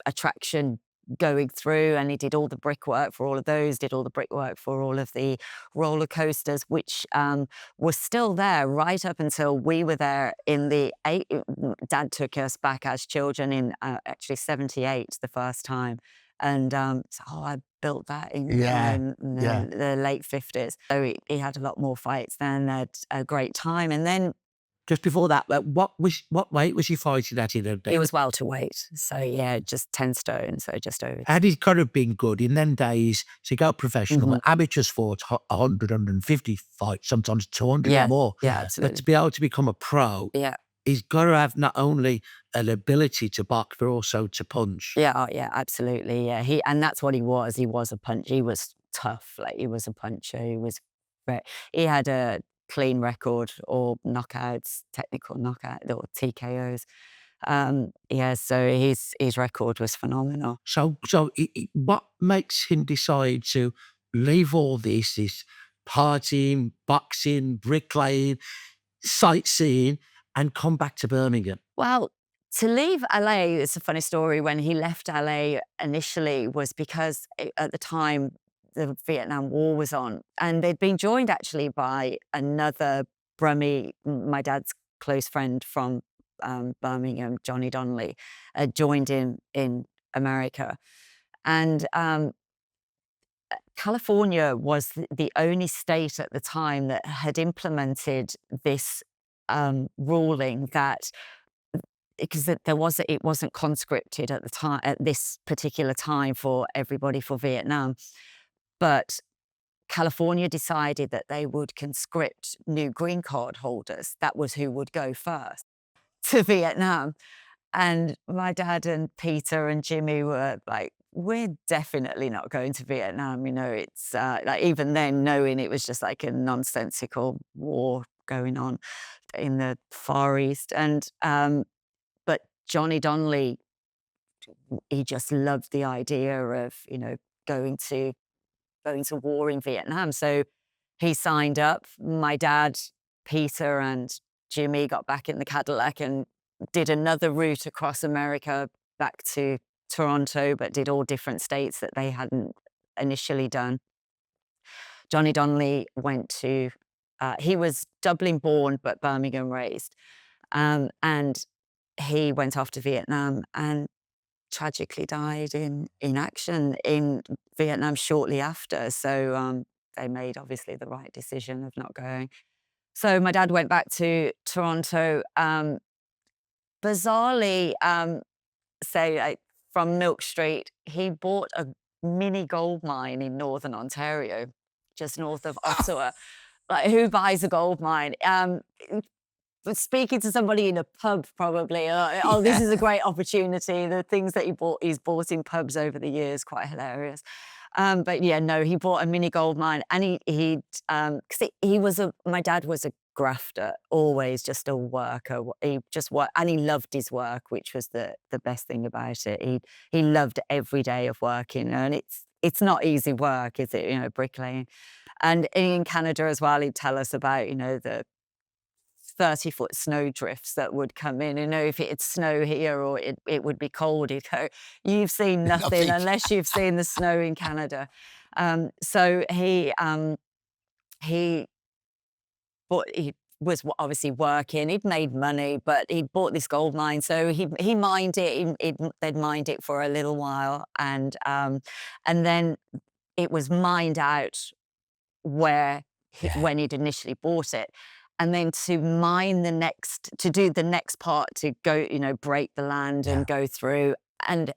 attraction going through, and he did all the brickwork for all of those, did all the brickwork for all of the roller coasters, which were still there right up until we were there in the Dad took us back as children in actually 78 the first time. And I built that in, the late 50s. So he had a lot more fights then, had a great time. And then
Just before that, what weight was he fighting at in a day?
it was welterweight. So yeah, just 10 stone, so just over.
Had he kind of been good in them days to go professional? Amateurs fought 100, 150 fights, sometimes 200 or more.
Yeah,
But
absolutely.
to be able to become a pro,
Yeah.
he's got to have not only an ability to box, but also to punch.
Yeah, oh yeah, absolutely. Yeah, and that's what he was. He was a puncher. He was tough. Like, he was a puncher. He had a clean record, or knockouts, technical knockout, or TKOs. Yeah, so his record was phenomenal.
So what makes him decide to leave all this partying, boxing, bricklaying, sightseeing, and come back to Birmingham?
Well, to leave LA, it's a funny story. When he left LA initially was because at the time the Vietnam War was on, and they'd been joined actually by another Brummie, my dad's close friend from Birmingham, Johnny Donnelly, joined him in America. And California was the only state at the time that had implemented this ruling that, because it wasn't conscripted at the time, at this particular time, for everybody for Vietnam, but California decided that they would conscript new green card holders. That was who would go first to Vietnam. And my dad and Peter and Jimmy were like, we're definitely not going to Vietnam. It's like even then knowing it was just like a nonsensical war going on in the Far East. And but Johnny Donnelly, he just loved the idea of, going to war in Vietnam. So he signed up. My dad, Peter, and Jimmy got back in the Cadillac and did another route across America back to Toronto, but did all different states that they hadn't initially done. Johnny Donnelly went to, he was Dublin born, but Birmingham raised. And he went off to Vietnam and tragically died in action in Vietnam shortly after. So they made obviously the right decision of not going. So my dad went back to Toronto. Bizarrely, say like, from Milk Street, he bought a mini gold mine in Northern Ontario, just north of Ottawa. Like, who buys a gold mine? But speaking to somebody in a pub, probably, oh, this is a great opportunity. The things that he's bought in pubs over the years, quite hilarious. But yeah, no, he bought a mini gold mine, and my dad was a grafter, always just a worker. He just worked, and he loved his work, which was the best thing about it. He loved every day of working, and it's not easy work, is it? Bricklaying. And in Canada as well, he'd tell us about, the 30-foot snow drifts that would come in. If it'd snow here or it would be cold, he'd go, "You've seen nothing unless you've seen the snow in Canada." So he was obviously working. He'd made money, but he'd bought this gold mine. So he mined it. They'd mined it for a little while, and then it was mined out when he'd initially bought it. And then to do the next part, to go, break the land and go through. And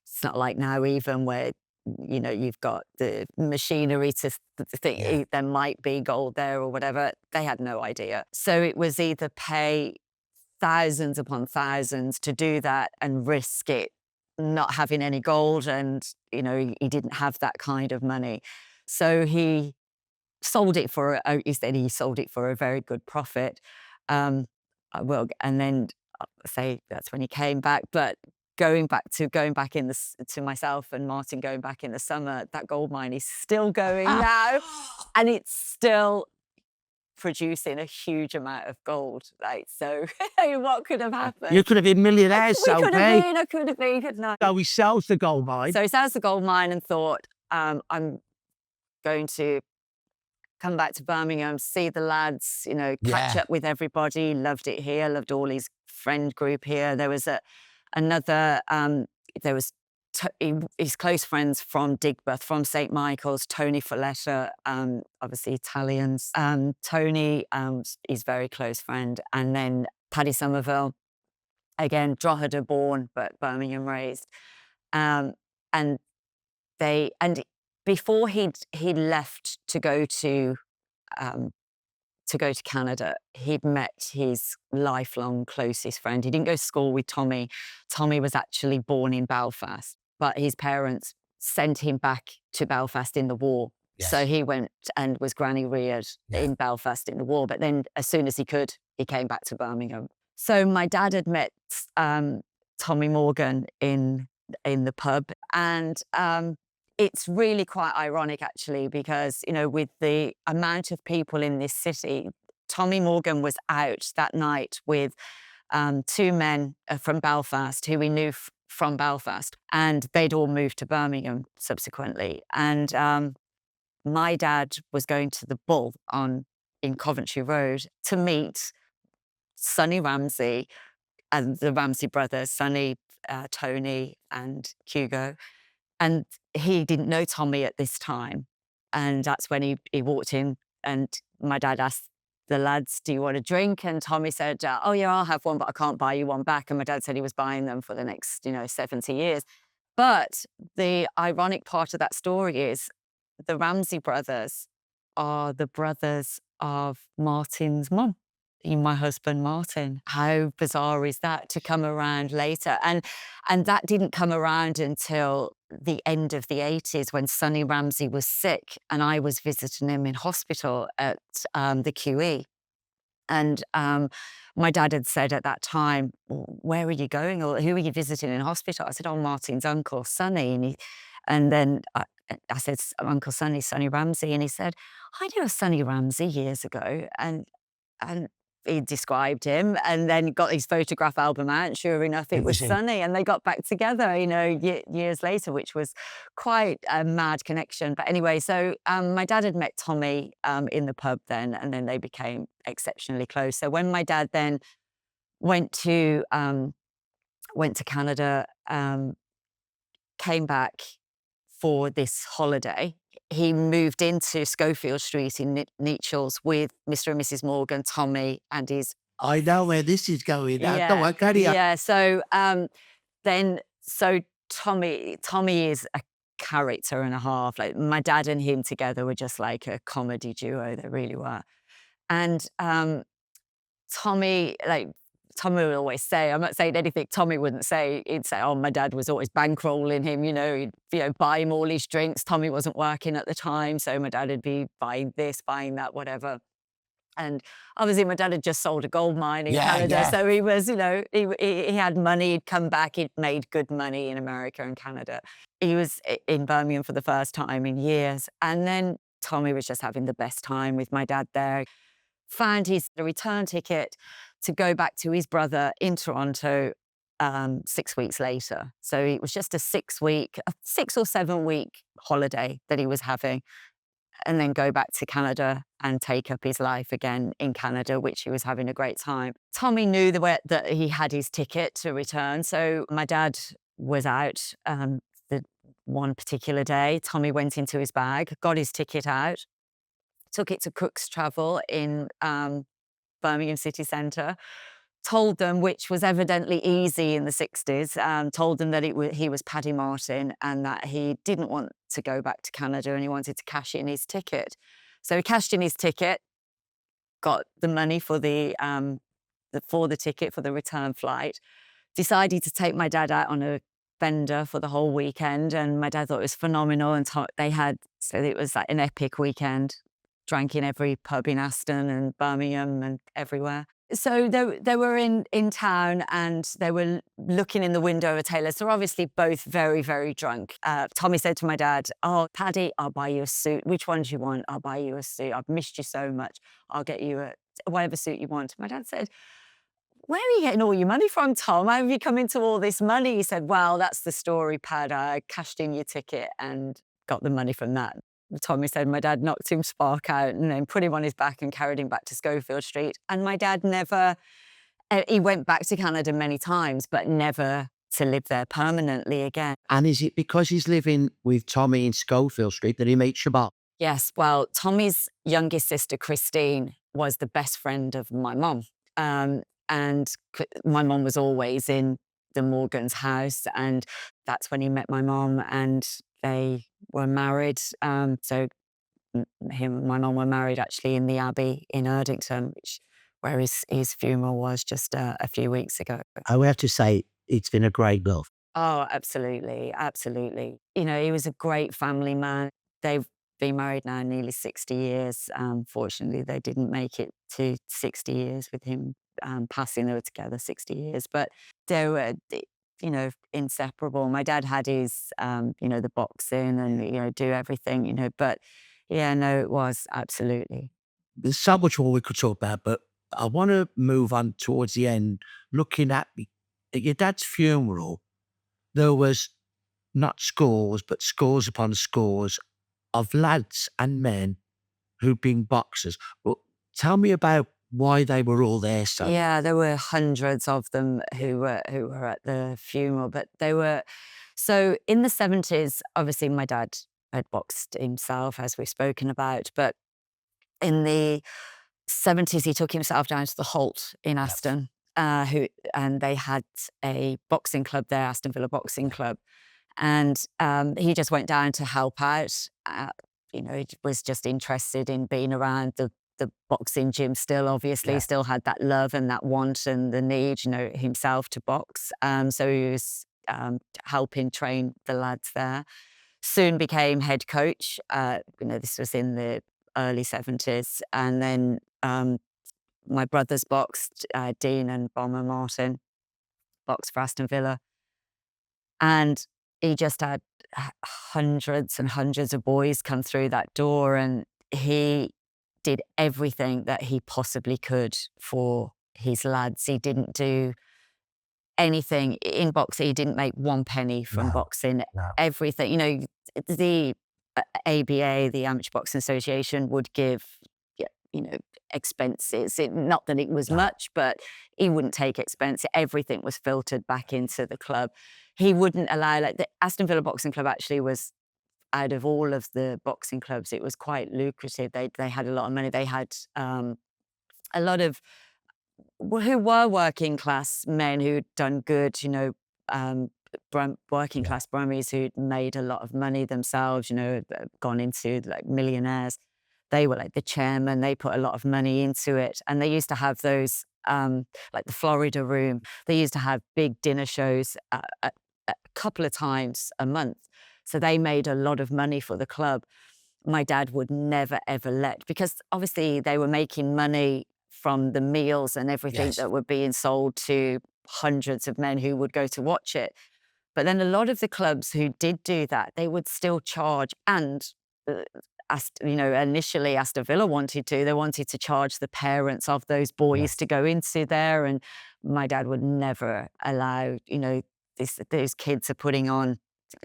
it's not like now even where, you've got the machinery to think there might be gold there or whatever. They had no idea. So it was either pay thousands upon thousands to do that and risk it not having any gold. And, he didn't have that kind of money. So he sold it for, he said he sold it for a very good profit. And then say that's when he came back. But going back to myself and Martin going back in the summer, that gold mine is still going now, and it's still producing a huge amount of gold. Like, so what could have happened?
You could have been millionaires, Sophie.
I could have been, couldn't I?
So he sells the gold mine.
So he sells the gold mine and thought, I'm going to come back to Birmingham, see the lads, catch up with everybody. Loved it here, loved all his friend group here. There was his close friends from Digbeth, from St. Michael's, Tony Folletta, obviously Italians. Tony, his very close friend. And then Paddy Somerville, again, Drogheda born, but Birmingham raised. And before he'd left to go to Canada, he'd met his lifelong closest friend. He didn't go to school with Tommy. Tommy was actually born in Belfast, but his parents sent him back to Belfast in the war. Yes. So he went and was granny reared in Belfast in the war. But then as soon as he could, he came back to Birmingham. So my dad had met Tommy Morgan in the pub, and it's really quite ironic, actually, because, with the amount of people in this city, Tommy Morgan was out that night with two men from Belfast who we knew from Belfast, and they'd all moved to Birmingham subsequently. And my dad was going to the Bull in Coventry Road to meet Sonny Ramsey and the Ramsey brothers, Sonny, Tony and Hugo. And he didn't know Tommy at this time. And that's when he walked in, and my dad asked the lads, "Do you want a drink?" And Tommy said, "Oh yeah, I'll have one, but I can't buy you one back." And my dad said he was buying them for the next, 70 years. But the ironic part of that story is the Ramsey brothers are the brothers of Martin's mum, my husband Martin. How bizarre is that to come around later? And that didn't come around until the end of the 80s when Sonny Ramsey was sick and I was visiting him in hospital at the QE. And my dad had said at that time, "Where are you going? Or who are you visiting in hospital?" I said, "Oh, Martin's uncle, Sonny." And then I said, "Uncle Sonny, Sonny Ramsey." And he said, "I knew a Sonny Ramsey years ago." And he described him and then got his photograph album out. And sure enough, it
It
was
was him.
Sonny. And they got back together, years later, which was quite a mad connection. But anyway, so my dad had met Tommy in the pub then, and then they became exceptionally close. So when my dad then went to Canada, came back for this holiday, he moved into Schofield Street in Nechells with Mr. and Mrs. Morgan, Tommy, and his
I know where this is going now. Go
yeah,
on, carry on.
yeah. So so Tommy is a character and a half. Like my dad and him together were just like a comedy duo. They really were. And Tommy, like Tommy would always say, I'm not saying anything Tommy wouldn't say. He'd say, "Oh, my dad was always bankrolling him, he'd buy him all his drinks." Tommy wasn't working at the time, so my dad would be buying this, buying that, whatever. And obviously, my dad had just sold a gold mine in
Yeah,
Canada,
yeah.
so he was, he had money. He'd come back. He'd made good money in America and Canada. He was in Birmingham for the first time in years, and then Tommy was just having the best time with my dad there. Found his return ticket to go back to his brother in Toronto 6 weeks later. So it was just a 6 or 7 week holiday that he was having, and then go back to Canada and take up his life again in Canada, which he was having a great time. Tommy knew that he had his ticket to return. So my dad was out the one particular day. Tommy went into his bag, got his ticket out, took it to Cook's Travel in Birmingham city centre, told them, which was evidently easy in the 60s, told them that he was Paddy Martin and that he didn't want to go back to Canada and he wanted to cash in his ticket. So he cashed in his ticket, got the money for the ticket for the return flight, decided to take my dad out on a bender for the whole weekend, and my dad thought it was phenomenal. And so it was like an epic weekend. Drank in every pub in Aston and Birmingham and everywhere. So they were in town and they were looking in the window of a tailor. So obviously both very, very drunk. Tommy said to my dad, "Oh, Paddy, I'll buy you a suit. Which one do you want? I'll buy you a suit. I've missed you so much. I'll get you whatever suit you want." My dad said, "Where are you getting all your money from, Tom? How have you come into all this money?" He said, "Well, that's the story, Pad. I cashed in your ticket and got the money from that." Tommy said my dad knocked him spark out and then put him on his back and carried him back to Schofield Street. And my dad never, he went back to Canada many times, but never to live there permanently again.
And is it because he's living with Tommy in Schofield Street that he meets Shabbat?
Yes, well, Tommy's youngest sister, Christine, was the best friend of my mum. And my mum was always in the Morgan's house. And that's when he met my mum and they were married. So him and my mum were married actually in the Abbey in Erdington, where his funeral was just a few weeks ago.
I would have to say it's been a great love.
Oh, absolutely, absolutely. He was a great family man. They've been married now nearly 60 years. Fortunately, they didn't make it to 60 years with him passing. They were together 60 years, but they were, inseparable. My dad had his, the boxing and, do everything, but yeah, no, it was absolutely.
There's so much more we could talk about, but I want to move on towards the end. Looking at your dad's funeral, there was not scores, but scores upon scores of lads and men who'd been boxers. Well, tell me about why they were all there, son.
Yeah, there were hundreds of them who were at the funeral, but they were so in the 70s, obviously my dad had boxed himself, as we've spoken about, but in the 70s he took himself down to the Holt in Aston, and they had a boxing club there, Aston Villa Boxing Club. And he just went down to help out. He was just interested in being around the the boxing gym still obviously still had that love and that want and the need, himself to box. So he was helping train the lads there. Soon became head coach. This was in the early 70s. And then my brothers boxed, Dean and Bomber Martin boxed for Aston Villa. And he just had hundreds and hundreds of boys come through that door, and he did everything that he possibly could for his lads. He didn't do anything in boxing. He didn't make one penny from boxing.
No.
Everything, the ABA, the Amateur Boxing Association, would give, expenses. Not that it was much, but he wouldn't take expense. Everything was filtered back into the club. He wouldn't allow, like the Aston Villa Boxing Club actually was, out of all of the boxing clubs, it was quite lucrative. They had a lot of money. They had a lot of who were working class men who'd done good, working class Brummies who'd made a lot of money themselves, gone into like millionaires. They were like the chairman. They put a lot of money into it, and they used to have those like the Florida Room. They used to have big dinner shows a couple of times a month. So they made a lot of money for the club. My dad would never, ever let, because obviously they were making money from the meals and everything that were being sold to hundreds of men who would go to watch it. But then a lot of the clubs who did do that, they would still charge. And, initially Aston Villa they wanted to charge the parents of those boys to go into there. And my dad would never allow, those kids are putting on,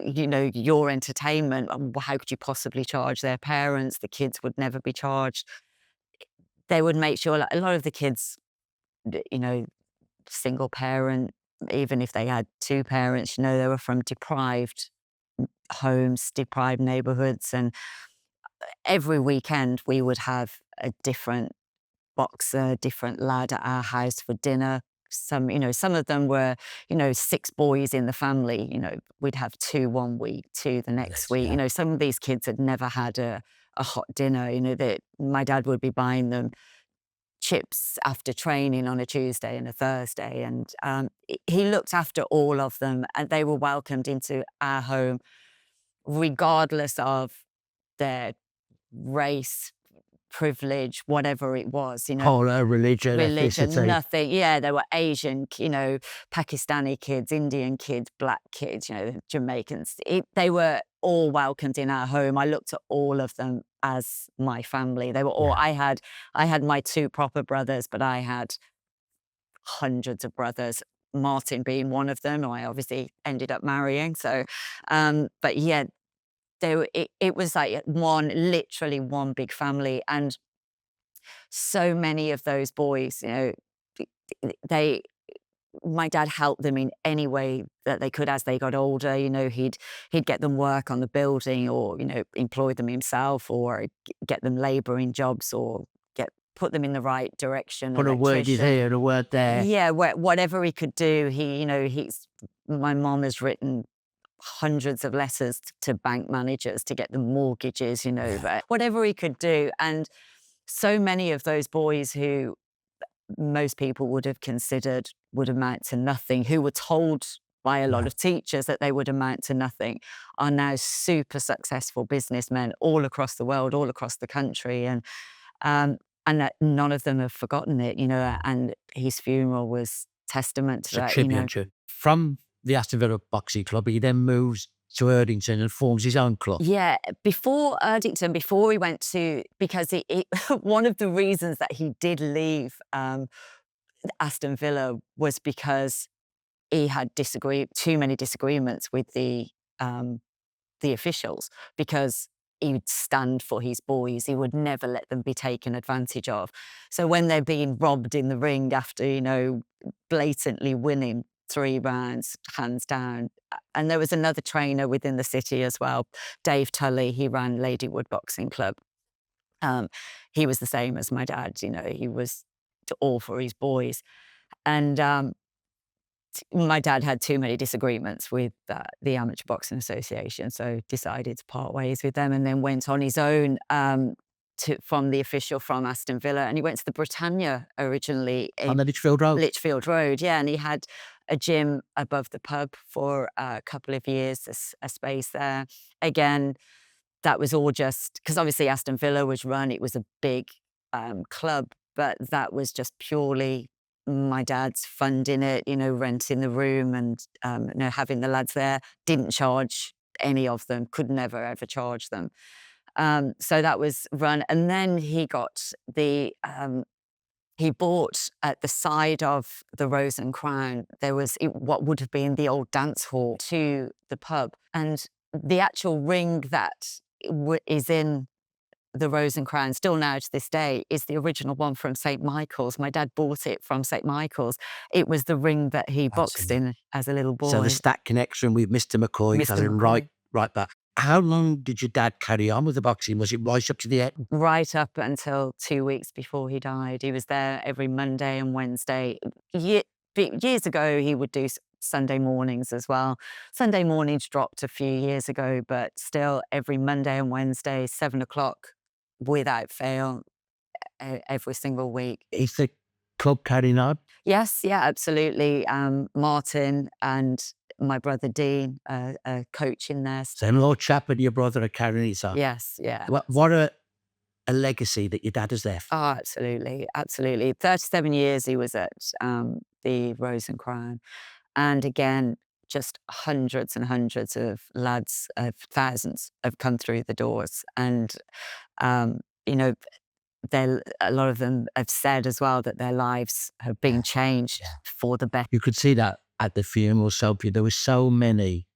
your entertainment. How could you possibly charge their parents? The kids would never be charged. They would make sure, like, a lot of the kids, single parent, even if they had two parents, they were from deprived homes, deprived neighborhoods. And every weekend we would have a different boxer, different lad at our house for dinner. Some of them were, 6 boys in the family. We'd have 2 one week, 2 the next week. Some of these kids had never had a hot dinner. That my dad would be buying them chips after training on a Tuesday and a Thursday. And he looked after all of them, and they were welcomed into our home, regardless of their race, privilege, whatever it was,
Color, religion, ethnicity.
nothing. Yeah, there were Asian, Pakistani kids, Indian kids, black kids, Jamaicans. They were all welcomed in our home. I looked at all of them as my family. They were all. I had my 2 proper brothers, but I had hundreds of brothers. Martin being one of them, who I obviously ended up marrying. So, but yeah. It was like literally one big family. And so many of those boys, my dad helped them in any way that they could as they got older. He'd get them work on the building, or, employ them himself, or get them labouring jobs, or put them in the right direction.
Put a word here and a word there.
Yeah, whatever he could do. My mom has written hundreds of letters to bank managers to get them mortgages, whatever he could do. And so many of those boys who most people would have considered would amount to nothing, who were told by a lot of teachers that they would amount to nothing, are now super successful businessmen all across the world, all across the country. And that none of them have forgotten it, and his funeral was testament to that.
Tribute. From the Aston Villa Boxing Club, he then moves to Erdington and forms his own club.
Yeah, before Erdington, before he went to, because one of the reasons that he did leave Aston Villa was because he had too many disagreements with the officials, because he would stand for his boys. He would never let them be taken advantage of. So when they're being robbed in the ring after, blatantly winning 3 rounds, hands down. And there was another trainer within the city as well, Dave Tully. He ran Ladywood Boxing Club. He was the same as my dad. He was all for his boys. And my dad had too many disagreements with the Amateur Boxing Association, so decided to part ways with them, and then went on his own from the official from Aston Villa, and he went to the Britannia originally
On
in
the Litchfield Road.
Litchfield Road, yeah, and he had a gym above the pub for a couple of years, a space there. Again, that was all just because obviously Aston Villa was run, it was a big club, but that was just purely my dad's funding it, renting the room and having the lads there. Didn't charge any of them, could never ever charge them. So that was run, and then he got he bought at the side of the Rose and Crown, there was what would have been the old dance hall to the pub. And the actual ring that is in the Rose and Crown, still now to this day, is the original one from St. Michael's. My dad bought it from St. Michael's. It was the ring that he boxed in as a little boy.
So the stat connection with Mr. McCoy,
Mr.
telling
McCoy.
right back. How long did your dad carry on with the boxing? Was it right up to the end?
Right up until 2 weeks before he died. He was there every Monday and Wednesday. Years ago, he would do Sunday mornings as well. Sunday mornings dropped a few years ago, but still every Monday and Wednesday, 7:00, without fail, every single week.
Is the club carrying on?
Yes, yeah, absolutely. Martin and my brother Dean are coaching there.
Same little chap and your brother are carrying it on.
Yes, yeah.
What a legacy that your dad has left.
Oh, absolutely, absolutely. 37 years he was at the Rose and Crown. And again, just hundreds and hundreds of lads, thousands have come through the doors. And, you know, a lot of them have said as well that their lives have been changed for the better.
You could see that at the funeral, Sophie. There were so many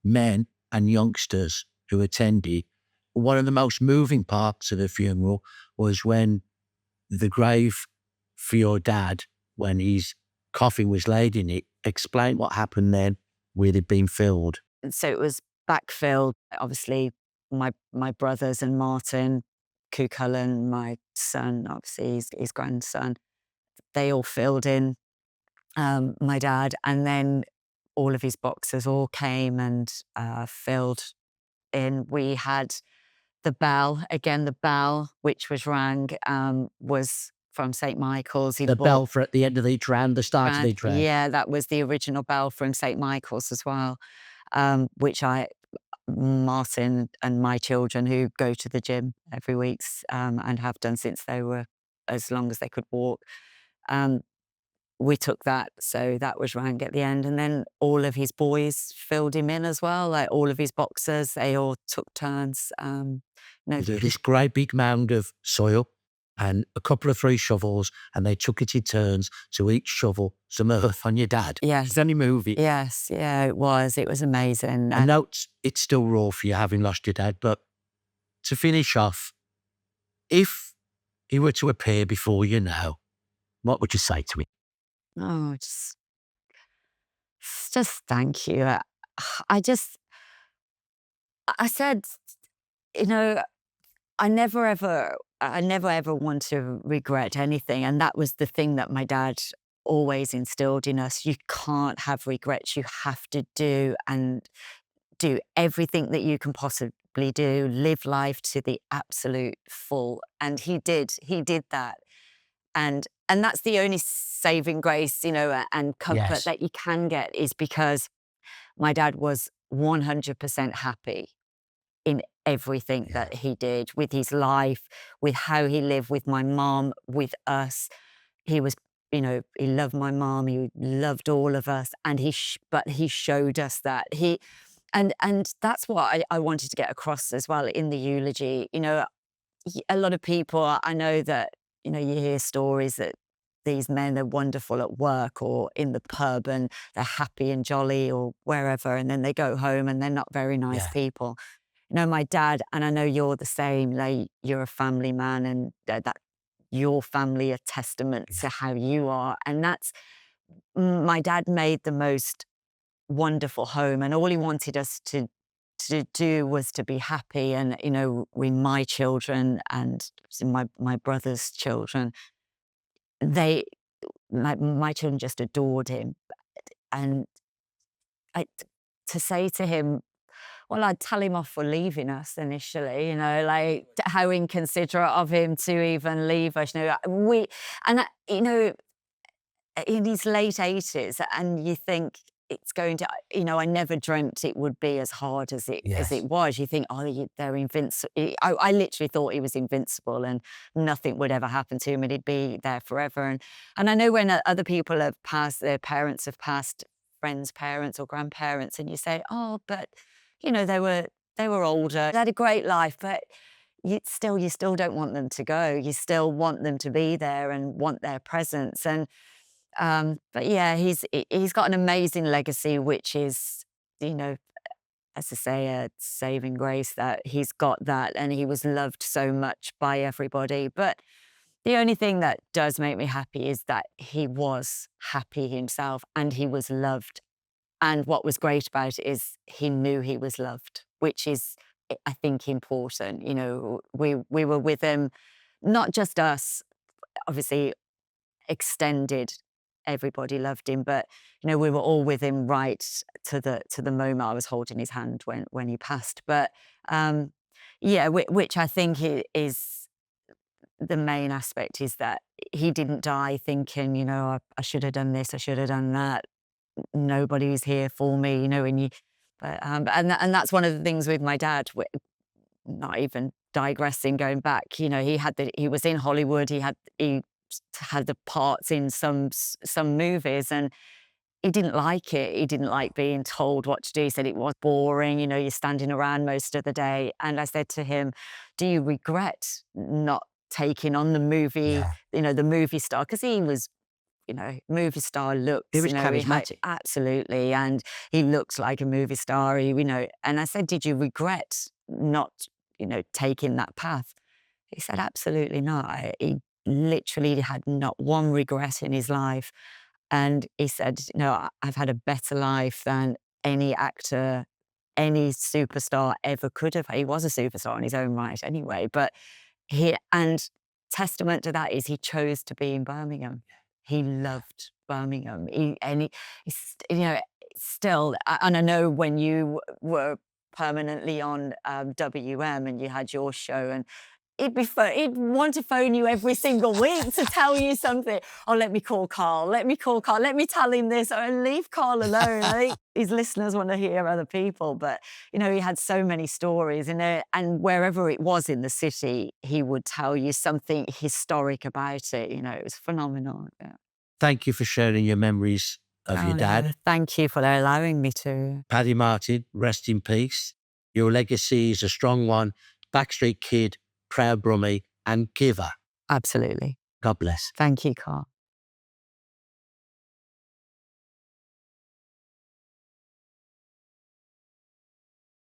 men and youngsters who attended. One of the most moving parts of the funeral was when the grave for your dad, when his coffin was laid in it, explain what happened then with it being filled.
And so it was backfilled. Obviously, my brothers and Martin, Cullen, my son, obviously his grandson, they all filled in my dad, and then all of his boxes all came and filled in. We had the bell, again, the bell which was rang was from St. Michael's.
The bell for at the end of each round, the start of each round.
Yeah, that was the original bell from St. Michael's as well, which Martin and my children, who go to the gym every week and have done since they were as long as they could walk, we took that. So that was rang at the end. And then all of his boys filled him in as well, like all of his boxers, they all took turns.
This great big mound of soil and a couple of 3 shovels, and they took it in turns to each shovel some earth on your dad.
Yes.
It's only movie.
Yes, yeah, it was. It was amazing.
I know it's still raw for you having lost your dad, but to finish off, if he were to appear before you now, what would you say to him?
Oh, just thank you. I said, I never ever want to regret anything. And that was the thing that my dad always instilled in us. You can't have regrets. You have to do everything that you can possibly do, live life to the absolute full. And he did that. And that's the only saving grace, and comfort that you can get, is because my dad was 100% happy in everything that he did, with his life, with how he lived with my mom, with us. He was, he loved my mom, he loved all of us, and but he showed us that. And that's what I wanted to get across as well in the eulogy. A lot of people, I know that, you hear stories that these men are wonderful at work or in the pub and they're happy and jolly or wherever, and then they go home and they're not very nice people. My dad, and I know you're the same, like, you're a family man, and that your family are testament to how you are. And my dad made the most wonderful home, and all he wanted us to do was to be happy. And, with my children and my brother's children, my children just adored him. And to say to him, well, I'd tell him off for leaving us initially, you know, like how inconsiderate of him to even leave us. You know, you know, in his late 80s, and you think it's going to, you know, I never dreamt it would be as hard as it
Yes.
was. You think, oh, they're invincible. I literally thought he was invincible, and nothing would ever happen to him, and he'd be there forever. And I know when other people have passed, their parents have passed, friends' parents or grandparents, and you say, oh, but you know, they were older, they had a great life, but you still don't want them to go. You still want them to be there and want their presence. But yeah, he's got an amazing legacy, which is, you know, as I say, a saving grace that he's got that, and he was loved so much by everybody. But the only thing that does make me happy is that he was happy himself and he was loved. And what was great about it is he knew he was loved, which is, I think, important. You know, we were with him, not just us, obviously extended, everybody loved him, but you know, we were all with him right to the moment. I was holding his hand when he passed. But yeah, which I think is the main aspect, is that he didn't die thinking, you know, I should have done this, I should have done that. Nobody's here for me, you know. And that's one of the things with my dad. Not even digressing, going back, you know, he was in Hollywood. He had the parts in some movies, and he didn't like it. He didn't like being told what to do. He said it was boring. You know, you're standing around most of the day. And I said to him, "Do you regret not taking on the movie?
Yeah.
You know, the movie star?" Because he was, you know, movie star
He
looks,
was
you know,
charismatic.
absolutely, and he looks like a movie star, you know. And I said, "Did you regret not, you know, taking that path?" He said, "Absolutely not." He literally had not one regret in his life. And he said, "No, I've had a better life than any actor, any superstar ever could have." He was a superstar in his own right anyway, but and testament to that is he chose to be in Birmingham. He loved Birmingham. He's, you know, still, and I know when you were permanently on WM and you had your show, and he'd want to phone you every single week to tell you something. "Oh, let me call Carl. Let me call Carl. Let me tell him this." Or, "Leave Carl alone." I think his listeners want to hear other people. But, you know, he had so many stories, you know, and wherever it was in the city, he would tell you something historic about it. You know, it was phenomenal. Yeah.
Thank you for sharing your memories of your
Oh, no,
dad.
thank you for allowing me to.
Paddy Martin, rest in peace. Your legacy is a strong one. Backstreet Kid, proud Brummie, and giver.
Absolutely.
God bless.
Thank you, Carl.